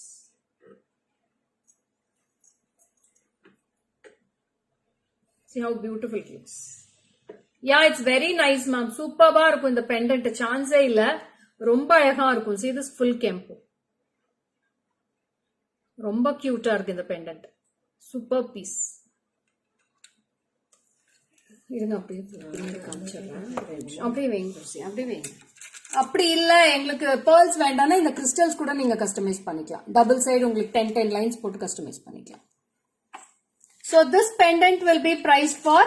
Speaker 1: See how beautiful it looks. Yeah, it's very nice ma'am. சூப்பர்பா இருக்கும் இந்த பெண்டன்ட், சான்ஸே இல்ல, ரொம்ப அழகா இருக்கும். See this full kempu, ரொம்ப கியூட்டா இருக்கு இந்த பெண்டன்ட். Super piece. இருங்க அப்படியே காமிச்சிடுறேன். அப்படியே வைங்க, அப்படியே வைங்க. அப்படி இல்ல எங்களுக்கு pearls வேண்டாம்னா இந்த கிறிஸ்டல்ஸ் கூட நீங்க கஸ்டமைஸ் பண்ணிக்கலாம். டபுள் சைடு உங்களுக்கு 10 லைன்ஸ் போட்டு கஸ்டமைஸ் பண்ணிக்கலாம். So this pendant will be priced for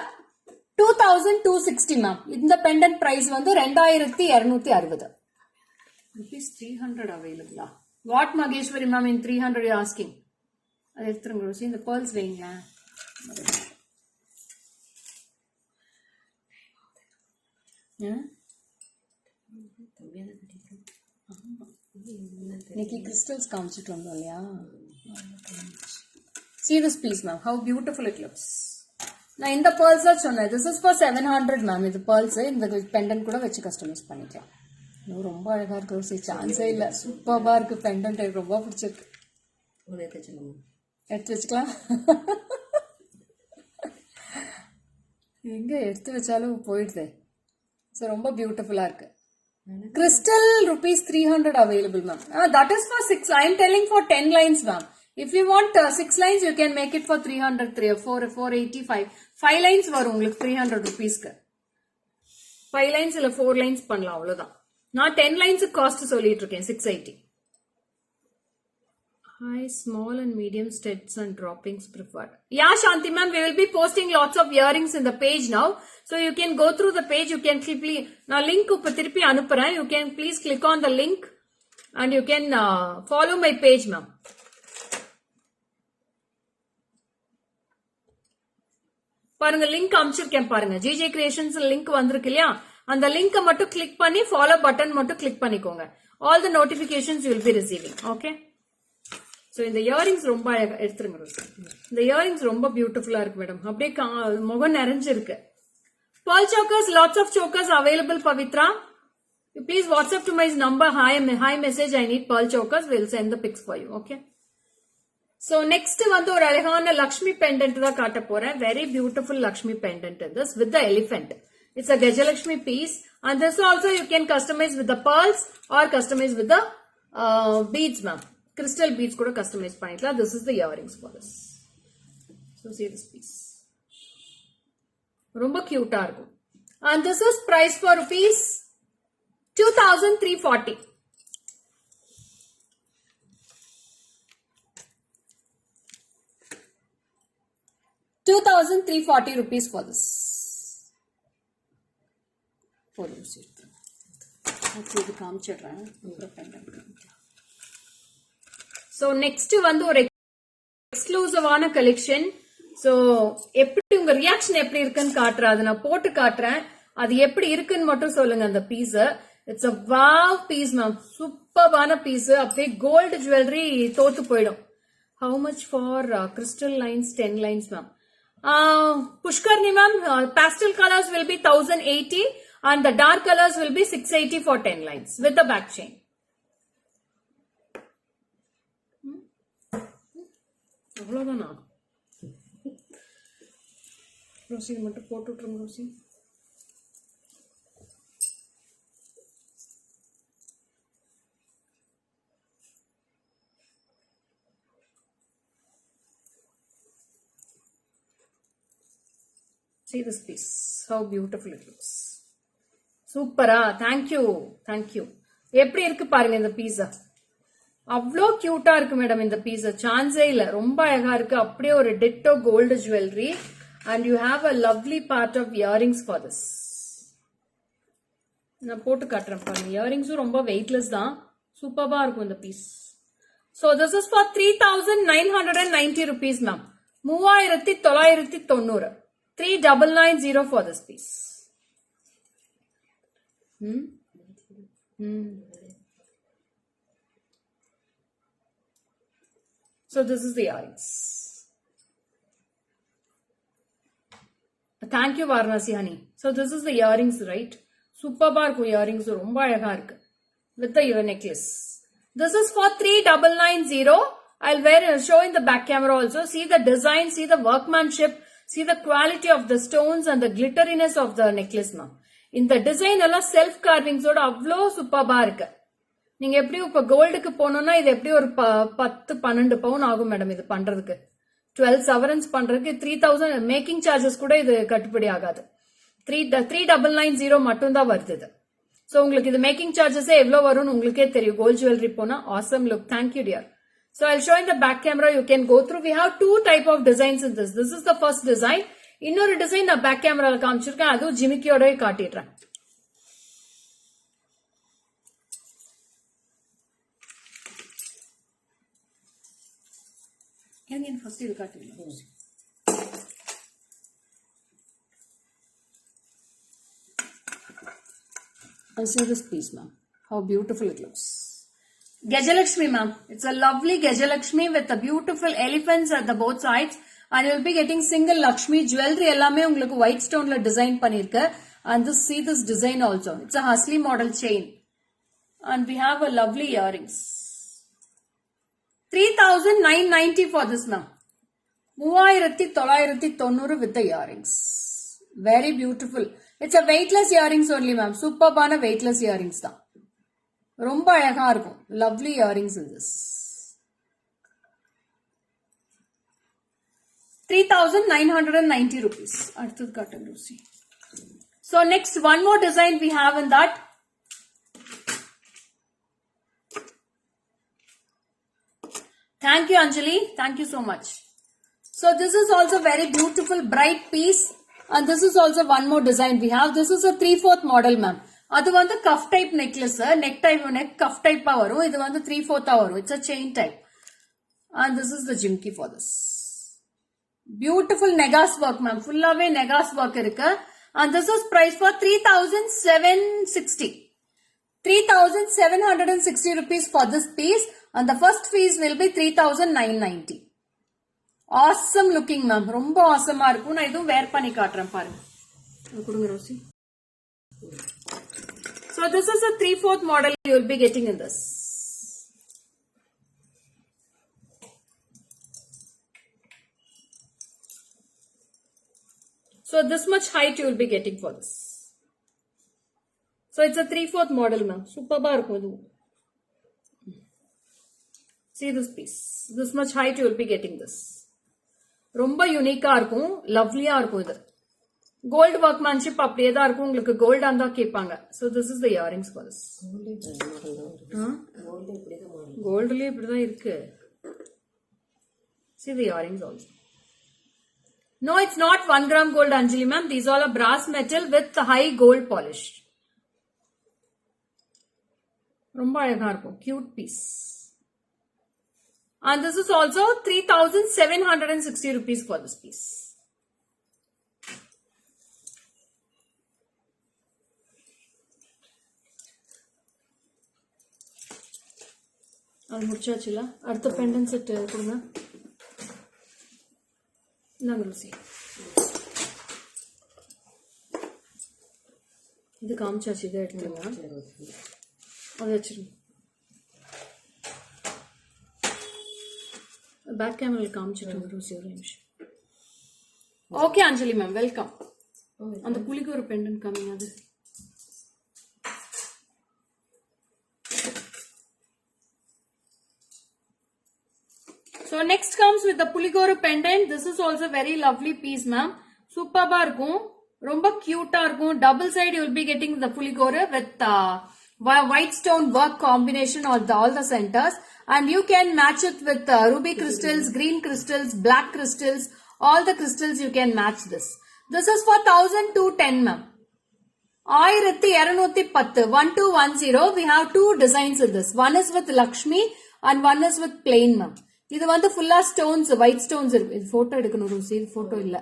Speaker 1: 2260 ma'am. இந்த pendant price வந்து 2260. Rupees 300 available. What Mageshwari ma'am in 300 you asking? அது எடுத்துருங்க ரோசி. இந்த pearls வைங்க. இன்னைக்கு கிறிஸ்டல்ஸ் காமிச்சிட்டு வந்தோம் இல்லையா. See this piece ma'am, how beautiful it looks. நான் இந்த pearls தான் சொன்னேன். This is for 700 ma'am. இது pearls, இந்த pendant கூட வச்சு கஸ்டமைஸ் பண்ணிக்கலாம். ரொம்ப அழகா இருக்கு ரோசி, சான்ஸே இல்ல. சூப்பர்பா இருக்கு பெண்டன்ட், எனக்கு ரொம்ப பிடிச்சிருக்கு. எடுத்து வச்சுக்கலாம். எங்க எடுத்து வச்சாலும் போயிடுது. ஸோ ரொம்ப பியூட்டிஃபுல்லா இருக்கு. Crystal rupees 300 available ma'am. That is for 6. I am telling for 10 lines ma'am. If you want 6 lines, you can make it for 300, 485. 5 lines வரும் உங்களுக்கு 300 rupeesக்கு. 5 lines இல்ல 4 lines பண்ணலாம், அவ்வளவுதான். நான் 10 lines காஸ்ட் சொல்லிட்டு இருக்கேன் 680. Hi, small and medium studs and droppings preferred. Yeah, Shanti ma'am, we will be posting lots of earrings in the page now. So you can go through the page. You can click. நான் link இப்ப திருப்பி அனுப்புறேன். You can please click on the link and you can follow my page ma'am. பாருங்க link அனுப்பிச்சிருக்கேன் பாருங்க. GJ creations link வந்திருக்கு இல்லையா, அந்த link மட்டும் கிளிக் பண்ணி ஃபாலோ பட்டன் மட்டும் கிளிக் பண்ணிக்கோங்க. All the notifications you will be receiving. Okay. So இந்த இயரிங்ஸ் ரொம்ப அழகா எடுத்துருங்க. இந்த இயரிங்ஸ் ரொம்ப பியூட்டிஃபுல்லா இருக்கு மேடம், அப்படியே முகம் நிறைஞ்சிருக்கு. Pearl chokers, lots of chokers available, Pavitra. You please WhatsApp to my number. Hi message. I need pearl chokers. We'll send the pics for you. Okay. So next வந்து ஒரு அழகான லக்ஷ்மி பெண்டன்ட் தான் காட்ட போறேன். Very beautiful Lakshmi pendant in this with the elephant. It's a Gajalakshmi piece, and this also you can customize with the pearls or customize with the beads ma'am. Crystal beads கூட customize பண்ணிக்கலாம். This is the earrings for this. So see this piece. ரொம்ப கியூட்டா இருக்கும். And this is price for rupees 2340. 2340 rupees for this. So next வந்து ஒரு எக்ஸ்க்ளூசிவான collection. So எப்படி உங்க reaction எப்படி இருக்குன்னு காட்டுறேன். அதை நான் போட்டு காட்டுறேன். அது எப்படி இருக்குன்னு மட்டும் சொல்லுங்க அந்த piece. It's a wow piece ma'am. சூப்பர்பான பீஸ். அப்படியே கோல்டு ஜுவல்லரி தோத்து போயிடும். How much for crystal lines? 10 lines ma'am. Pushkarni ma'am, pastel colors will be 1080 and the dark colors will be 680 for 10 lines with the back chain. அவ்வளவுதானா Rosie மட்டும் போட்டு விட்டுருங்க Rosie. See this piece, how beautiful it looks. சூப்பரா, thank you thank you. எப்படி இருக்கு பாருங்க இந்த பீஸா, அவ்வளோ கியூட்டா இருக்கு மேடம் இந்த பீஸா, சான்ஸே இல்ல, ரொம்ப அழகா இருக்கு. அப்படியே ஒரு ditto gold jewellery and you have a lovely part of earrings for this. நான் போட்டு காட்டுறேன் பாருங்க, இயரிங்ஸும் ரொம்ப வெயிட்லெஸ் தான், சூப்பரா இருக்கும் இந்த piece. So this is for 3990 rupees ma'am. 3990. 3990 for this piece. So this is the earrings. Thank you Varanasi honey. So this is the earrings, right? Superba irukku earrings, romba alaga irukku with the ear necklace. This is for 3990. I'll show in the back camera also. See the design, see the workmanship, see the quality of the stones and the glitteriness of the necklace now. இந்த design எல்லாம் self கார்விங்ஸோட அவ்வளோ சூப்பர்பா இருக்கு. நீங்க எப்படி இப்ப கோல்டுக்கு போனோம்னா இது எப்படி ஒரு 10-12 பவுன் ஆகும் மேடம் இது பண்றதுக்கு. 12 சவரன்ஸ் பண்றதுக்கு 3000 மேக்கிங் சார்ஜஸ் கூட இது கட்டுப்படி ஆகாது. 3990 மட்டும் தான் வருது இது. சோ உங்களுக்கு இது மேக்கிங் சார்ஜஸ் எவ்வளவு வரும்னு உங்களுக்கே தெரியும். கோல்ட் ஜுவல்லரி போனா awesome look. Thank you dear. So I'll show in the back camera, you can go through. We have two type of designs in this. This is the first design. இன்னொரு design நான் back கேமரால காமிச்சிருக்கேன், அதுவும் ஜிமிக்கியோட காட்டிடுறேன். First இது காட்டிடலாம். I see this piece ma'am, how beautiful it looks. Gajalakshmi ma'am, it's a lovely Gajalakshmi with the beautiful elephants at the both sides. And you will be getting single Lakshmi jewelry எல்லாமே உங்களுக்கு white stoneல design பண்ணிருக்கு. And this, see this design also. It's a Hasli model chain. And we have a lovely earrings. 3990 for this now. 3990 with the earrings. Very beautiful. It's a weightless earrings only ma'am. Superbana weightless earrings தான். ரொம்ப அழகா இருக்கும். Lovely earrings in this. 3990 rupees. அடுத்தது காட்டுங்க Rousey. So next one more design we have in that. Thank you Anjali. Thank you so much. So this is also very beautiful bright piece. And this is also one more design we have. This is a 3/4 model ma'am. அது வந்து cuff type necklace. Neck type, neck cuff type வரும். இது வந்து 3/4 வரும். It's a chain type. And this is the jimki for this. Beautiful Negas work ma'am. Fullave Negas work irukku. And this is priced for 3760. 3760 rupees for this piece. And the first piece will be 3990. Awesome looking ma'am. ரொம்ப awesome-ஆ இருக்கும். நான் இதுவும் wear பண்ணி காட்டுறேன் பாருங்க. கொடுங்க Rousey. So this is a 3/4 model you will be getting in this. So this much height you will be getting for this. So it's a 3/4 model ma'am. Superba irukum idu. See this piece. This much height you will be getting this. Romba unique ah irukum, lovely ah irukum idu. Gold workmanship அப்படியே தான் இருக்கும். உங்களுக்கு gold ஆந்தா கேட்பாங்க. So this is the earrings for this. கோல்ட்லயே இப்படிதான் இருக்கு. See the earrings also. No, it's not 1 gram gold Anjali ma'am. These all are brass metal with high gold polish. ரொம்ப அழகா இருக்கும். Cute piece. And this is also 3760 rupees for this piece. அது முடிச்சாச்சுல. அடுத்த pendant set கொடுங்க. இந்தாங்க ருசி. இது காமிச்சாச்சு, இதை எடுத்துங்க, அதை வச்சிருங்க. பேக் கேமரா காமிச்சிட்டு ருசி ஒரு நிமிஷம். ஓகே அஞ்சலி மேம், வெல்கம். அந்த புளிக்கு ஒரு பெண்டன் காமிங்க. அது so next comes with the puligoru pendant. This is also very lovely piece ma'am. Superba இருக்கும், ரொம்ப cute இருக்கும். Double side you will be getting the puligoru with white stone work combination on all the centers, and you can match it with ruby crystals, green crystals, black crystals, all the crystals you can match this. This is for 1210 ma'am. 1210 1210. We have two designs in this. One is with Lakshmi and one is with plain ma'am. இது வந்து ஃபுல்லா stones, white stones இருக்கு. இது photo எடுக்கணும் ருசி, இது photo இல்ல.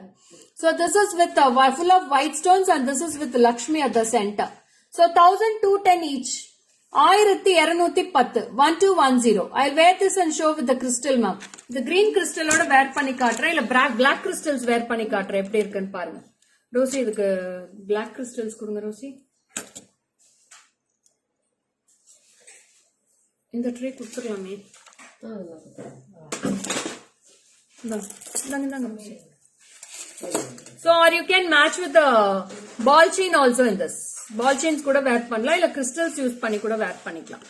Speaker 1: So this is with full of white stones and this is with Lakshmi at the center. So 1210 each. 1210 1210. I'll wear this and show with the crystal ma'am. The green crystal ஓட wear பண்ணி காட்டுறேன், இல்ல black crystals wear பண்ணி காட்டுறேன், எப்படி இருக்குன்னு பாருங்க. Rousey இதுக்கு black crystals கொடுங்க ரோசி. இந்த tray கொடுத்துக்கலாமே. So or you can match with the ball chain also in this. Ball chains கூட wear பண்ணலாம், இல்ல crystals யூஸ் பண்ணி கூட wear பண்ணிக்கலாம்.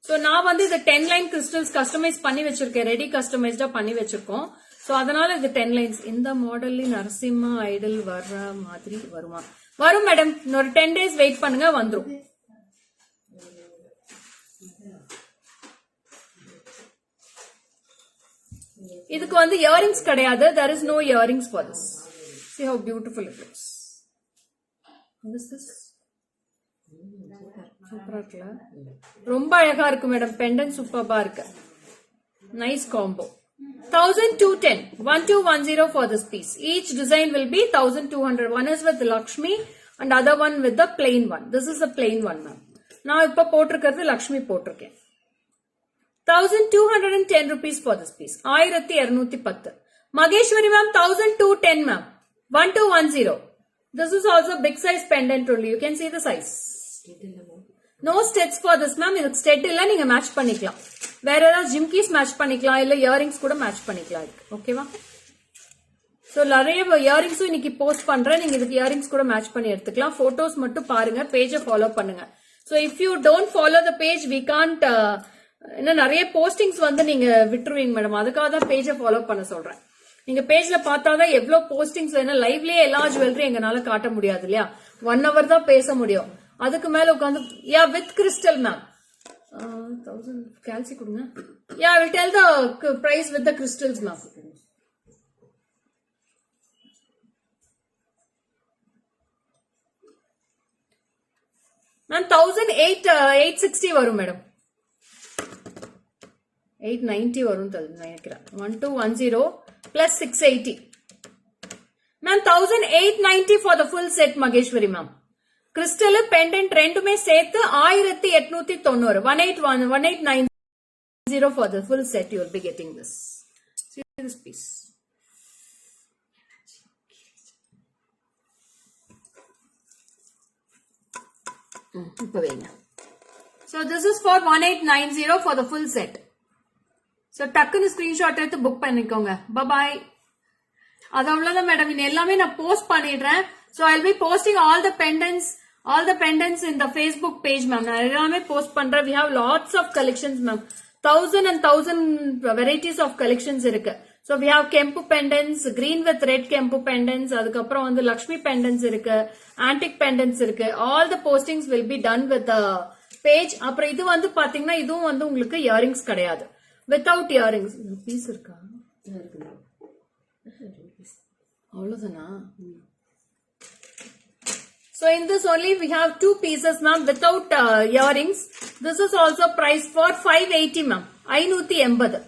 Speaker 1: So நான் வந்து இந்த 10 line crystals customize பண்ணி வச்சிருக்கேன், ரெடி கஸ்டமைஸ்டா பண்ணி வச்சிருக்கோம். So அதனால இது 10 lines. இந்த மாடல்ல நரசிம்மா ஐடல் வர்ற மாதிரி வருமா? வரும் மேடம், இன்னொரு 10 days வெயிட் பண்ணுங்க, வந்துரும். இதுக்கு வந்து இயரிங்ஸ் கிடையாது. There is no earrings for this. See how beautiful it looks. What is this? சூப்பரா இருக்குல்ல, ரொம்ப அழகா இருக்கு மேடம். பெண்டன்ட் சூப்பரா இருக்கு. Nice combo. 1210 1210 for this piece. Each design will be 1200. One is with Lakshmi and other one with the plain one. This is a plain one ma'am. நான் இப்ப போட்டிருக்கிறது லக்ஷ்மி போட்டிருக்கேன். 1210 rupees for this piece. 1210. Mageshwari ma'am 1210 ma'am. 1210. This is also big size pendant only. You can see the size. No studs for this ma'am. இது stud இல்ல, நீங்க match பண்ணிக்கலாம். வேற ஏதாவது ஜிம்கீஸ் மேட்ச் பண்ணிக்கலாம், இல்ல இயரிங்ஸ் கூட மேட்ச் பண்ணிக்கலாம். ஓகேவா? சோ நிறைய இயரிங்ஸும் இன்னைக்கு போஸ்ட் பண்றேன், நீங்க இதுக்கு இயரிங்ஸ் கூட மேட்ச் பண்ணி எடுத்துக்கலாம். போட்டோஸ் மட்டும் பாருங்க, பேஜை ஃபாலோ பண்ணுங்க. So if you don't follow the page, we can't இன்னும் நிறைய போஸ்டிங்ஸ் வந்து நீங்க விட்டுருவீங்க மேடம். அதுக்காக தான் பேஜை ஃபாலோ பண்ண சொல்றேன். நீங்க பேஜ்ல பார்த்தாதான் எவ்வளவு போஸ்டிங்ஸ் வேணும். லைவ்லயே எல்லா ஜுவல்லரி எங்கனால காட்ட முடியாது இல்லையா, 1 hour தான் பேச முடியும். அதுக்கு மேல உட்காந்து யா வித் கிறிஸ்டல் மேம் 1000 கேல்சி கொடுங்க. Yeah will tell the price with the crystals ma'am. Ma'am 1860 வரும் மேடம். 890 வரும் நினைக்கிறேன். 1210 plus 680. Ma'am 1890 for the full set Mageshwari ma'am. Crystal pendant ரெண்டுமே சேர்த்து 1890. 1890 for the full set you will be getting this. See this piece. So this is for 1890 for the full set. So டக்குன்னு screenshot எடுத்து book பண்ணிக்கோங்க. பாய். அது அவ்வளவுதான் madam. இன்னும் எல்லாமே நான் போஸ்ட் பண்ணிடுறேன். So I'll be posting all the pendants in the Facebook page ma'am. நான் எல்லாமே போஸ்ட் பண்றேன். We have lots of collections ma'am. 1000 varieties of collections இருக்கு. So we have kempu pendants, green with red kempu pendants, அதுக்கப்புறம் வந்து Lakshmi pendants இருக்கு, antique pendants இருக்கு. All the postings will be done with the page. அப்புறம் இது வந்து பாத்தீங்கன்னா இதுவும் வந்து உங்களுக்கு இயரிங்ஸ் கிடையாது. Without earrings. பீஸ் இருக்கா? அவ்வளவுதானா? So in this only we have 2 pieces ma'am without earrings. This is also priced for 580 ma'am. 580.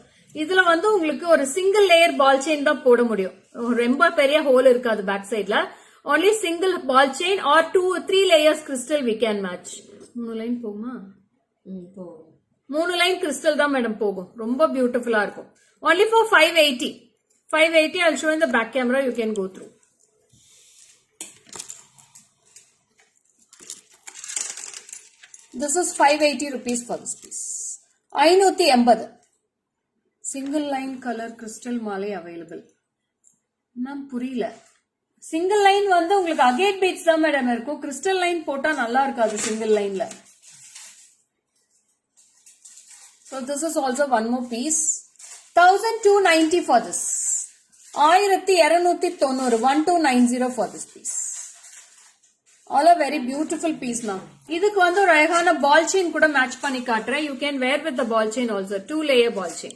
Speaker 1: இதுல வந்து உங்களுக்கு ஒரு சிங்கிள் லேயர் பால் செயின் தான் போட முடியும். ரொம்ப பெரிய ஹோல் இருக்காது பேக் சைட்ல. only single ball chain or 2-3 layers crystal we can match. 3 line போகுமா? 3 லைன் கிறிஸ்டல் தான் மேடம் போகும். ரொம்ப பியூட்டிஃபுல்லா இருக்கும். Only for 580. 580 I'll show in the back camera, you can go through. This is 580 rupees for this piece. 580. Single line color crystal மாலை available. Ma'am புரியல. Single line வந்து உங்களுக்கு அகேட் பீட்ஸ் தான் மேடம் இருக்கும். கிறிஸ்டல் லைன் போட்டா நல்லா இருக்காது single லைன்ல. So this is also one more piece. 1290 for this. 1290 1290 for this piece. All are very beautiful piece now. இதுக்கு வந்து ஒரு அழகான பால் செயின் கூட மேட்ச் பண்ணி காட்டுறேன். You can wear with the ball chain also. 2 layer ball chain.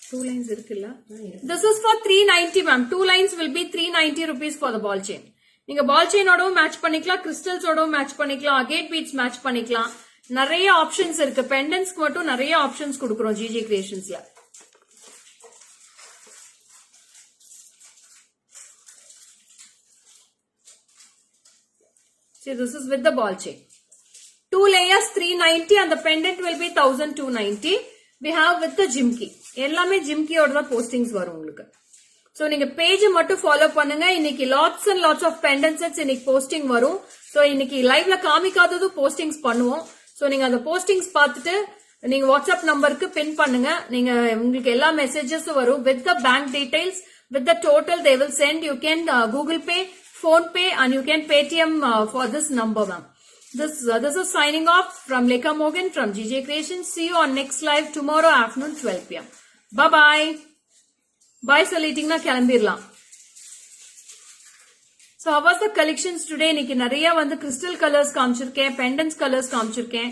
Speaker 1: 2 lines இருக்குல்ல. This is for 390 ma'am. 2 lines will be 390 rupees for the ball chain. நீங்க பால் செயினோடவும் match பண்ணிக்கலாம், கிறிஸ்டல்ஸோடவும் மேட்ச் பண்ணிக்கலாம், அகேட் பீட்ஸ் மேட்ச் பண்ணிக்கலாம். நிறைய options இருக்கு. பெண்டன்ஸ்க்கு மட்டும் நிறைய ஆப்ஷன்ஸ் கொடுக்குறோம் GG கிரியேஷன்ஸ்ல. See, this is with the ball chain. 2 layers 390 and the pendant will be 1290. We have with the jimki. எல்லாமே ஜிம்கியோட தான் போஸ்டிங்ஸ் வரும் உங்களுக்கு. சோ நீங்க பேஜ் மட்டும் ஃபாலோ பண்ணுங்க. இன்னைக்கு lots and lots of pendant sets இன்னைக்கு போஸ்டிங் வரும். சோ இன்னைக்கு லைவ்ல காமிக்காததும் போஸ்டிங்ஸ் பண்ணுவோம். சோ நீங்க அந்த போஸ்டிங்ஸ் பார்த்துட்டு நீங்க வாட்ஸ்அப் நம்பருக்கு பின் பண்ணுங்க. நீங்க உங்களுக்கு எல்லா மெசேஜஸும் வரும் with the bank details, with the total they will send. You can Google Pay, Phone Pay and you can Paytm for this number ma'am. This is signing off from Lekha Morgan from GJ Creations. See you on next live tomorrow afternoon 12 p.m. Bye bye. Bye சொல்லிட்டீங்கன்னா கிளம்பிடலாம். So how was the collections today? இன்னைக்கு நிறைய வந்து crystal colors காமிச்சிருக்கேன், pendants colors காமிச்சிருக்கேன்.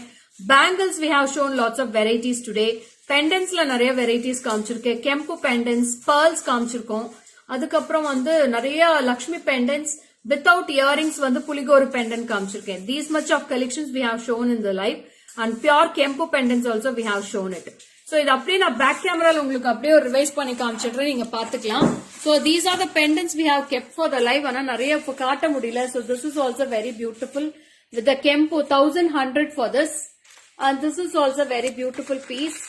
Speaker 1: Bangles we have shown lots of varieties today. Pendantsல நிறைய varieties காமிச்சிருக்கேன். Kempu pendants, pearls காமிச்சிருக்கோம். அதுக்கப்புறம் வந்து நிறைய லக்ஷ்மி pendants without earrings வந்து புலிகோரு pendant காமிச்சிருக்கேன். These much of collections we have shown in the live and pure Kempu pendants also we have shown it. So இது அப்படியே நான் பேக் கேமரால உங்களுக்கு அப்படியே ஒரு ரிவைஸ் பண்ணி காமிச்சிடுறேன், நீங்க பாத்துக்கலாம். So these are the pendants we have kept for the live. ஆனா நிறைய காட்ட முடியல. So this is also very beautiful with the Kempu 1100 for this. And this is also very beautiful piece.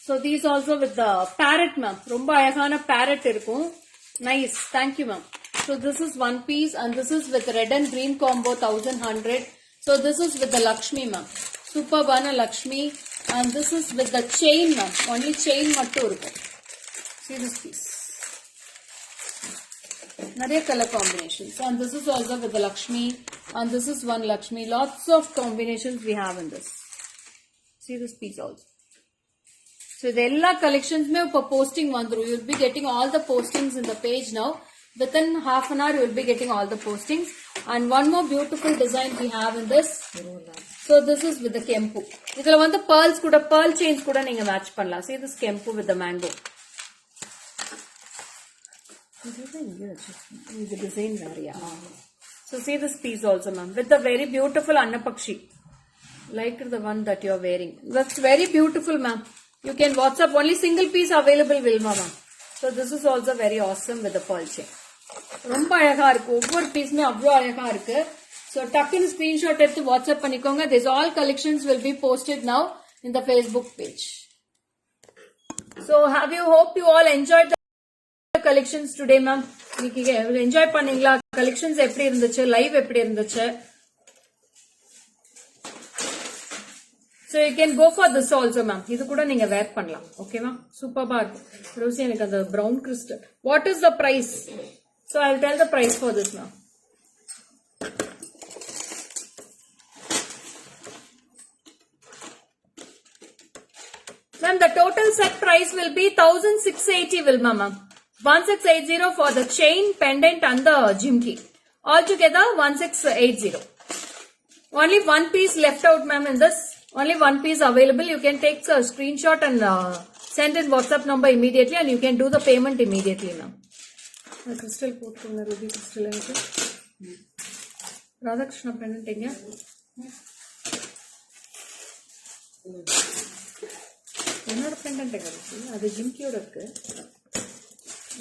Speaker 1: So these also with the parrot ma'am. ரொம்ப அழகான parrot இருக்கும். Nice. Thank you ma'am. So this is one piece and this is with red and green combo 1100. So this is with the Lakshmi ma'am. Superbana Lakshmi. And this is with the chain ma'am. Only chain மட்டும் இருக்கும். See this piece. நிறைய color combinations. And this is also with the Lakshmi. And this is one Lakshmi. Lots of combinations we have in this. See this piece also. So the எல்லா collections mein இப்ப posting vandru. You will be getting all the postings in the page now. Within half an hour you will be getting all the postings. And one more beautiful design we have in this. So this is with the Kempu. இதுல வந்து pearls கூட pearl chains கூட நீங்க match பண்ணலாம். See this Kempu with the mango. The design varia. So see this piece also ma'am with the very beautiful Annapakshi. Like the one that you are wearing. That's very beautiful ma'am. You can WhatsApp, only single piece available Vilma ma'am. So this is also very awesome with the pearl chain. ரொம்ப அழகா இருக்கு. ஒவ்வொரு பீஸ்மே அவ்வளவு அழகா இருக்கு. So டக்குன்னு screenshot எடுத்து WhatsApp பண்ணிக்கோங்க. These all collections will be posted now in the Facebook page. So have you hope you all enjoyed the collections today ma'am. நீங்க enjoy பண்ணீங்களா? collections எப்படி இருந்துச்சு? live எப்படி இருந்துச்சு? So you can go for this also ma'am. இது கூட நீங்க wear பண்ணலாம். Okay ma'am. சூப்பர்பா இருக்கு. ரோசி எனக்கு அந்த brown crystal. What is the price? So I'll tell the price for this ma'am. Ma'am, the total set price will be 1680 Vilma ma'am. 1680 for the chain, pendant and the jimki. Altogether 1680. Only one piece left out ma'am in this. Only one piece available. You can take a screenshot and send in WhatsApp number immediately and you can do the payment immediately ma'am. Crystal போட்டுங்க ruby crystal எனக்கு. Radha Krishna pendant எங்க? என்னோட pendant எங்க இருக்கு? அது ஜிம்கியோட இருக்கு.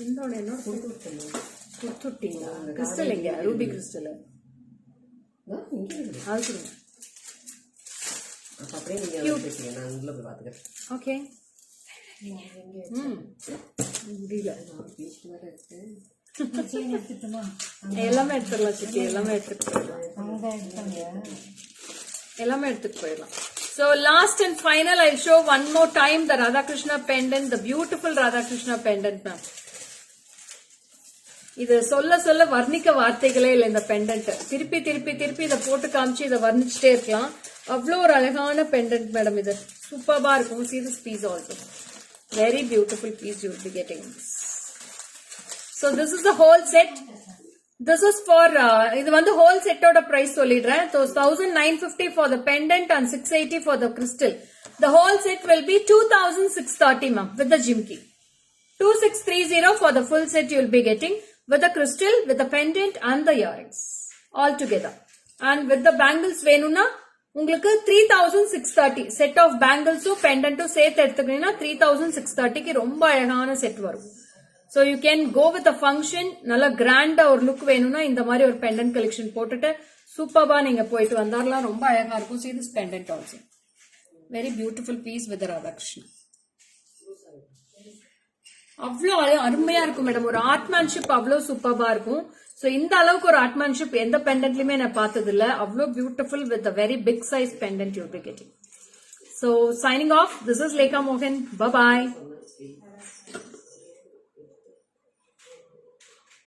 Speaker 1: இந்தோட என்னோட கொடுத்துட்டீங்க. கிறிஸ்டல் எங்க? Ruby crystal. அது
Speaker 2: அப்படியே நீங்க பேசுங்க, நான் உள்ள போய் பாத்துக்கிறேன்.
Speaker 1: ஓகே. முடியல, எல்லாமே எடுத்துடலாம் சித்தி, எல்லாமே எடுத்துட்டு போயிடலாம். So last and final, I'll show one more time the Radha Krishna pendant, the beautiful Radha Krishna pendant, ma'am. இது சொல்ல சொல்ல வர்ணிக்க வார்த்தைகளே இல்லை இந்த பெண்டன்ட். திருப்பி திருப்பி திருப்பி இதை போட்டு காமிச்சு இதை வர்ணிச்சுட்டே இருக்கலாம். அவ்வளோ ஒரு அழகான பெண்டன்ட் மேடம். இது சூப்பர்பா இருக்கும். See this piece also, very beautiful piece you will be getting. So this is the whole set. This is for இது வந்து whole set ஓட price சொல்லிடுறேன். So 1950 for the pendant and 680 for the crystal. The whole set will be 2630 ma'am with the jimki. 2630 for the full set you will be getting with the crystal, with the pendant and the earrings all together. And with the bangles வேணும்னா உங்களுக்கு 3630 set of bangles pendant சேர்த்து எடுத்துக்கிட்டீங்கன்னா 3630 க்கு ரொம்ப அழகான set வரும். So you can go with a function, நல்ல கிராண்டா ஒரு லுக் வேணும்னா இந்த மாதிரி ஒரு pendant collection போட்டுட்டு சூப்பர்பா நீங்க போயிட்டு வந்தாரலாம். ரொம்ப அழகா இருக்கும். See this pendant also, very beautiful piece with the Radha Krishna. அவ்வளோ அருமையா இருக்கும் மேடம். ஒரு ஆர்ட்மேன்ஷிப் அவ்வளோ சூப்பர்பா இருக்கும். சோ இந்த அளவுக்கு ஒரு ஆர்ட்மேன்ஷிப் எந்த பெண்டன்ட்லயுமே நான் பார்த்தது இல்ல. அவ்வளோ beautiful with a very big size pendant you'll be getting. So signing off, this is Lekha Mohan. Bye bye.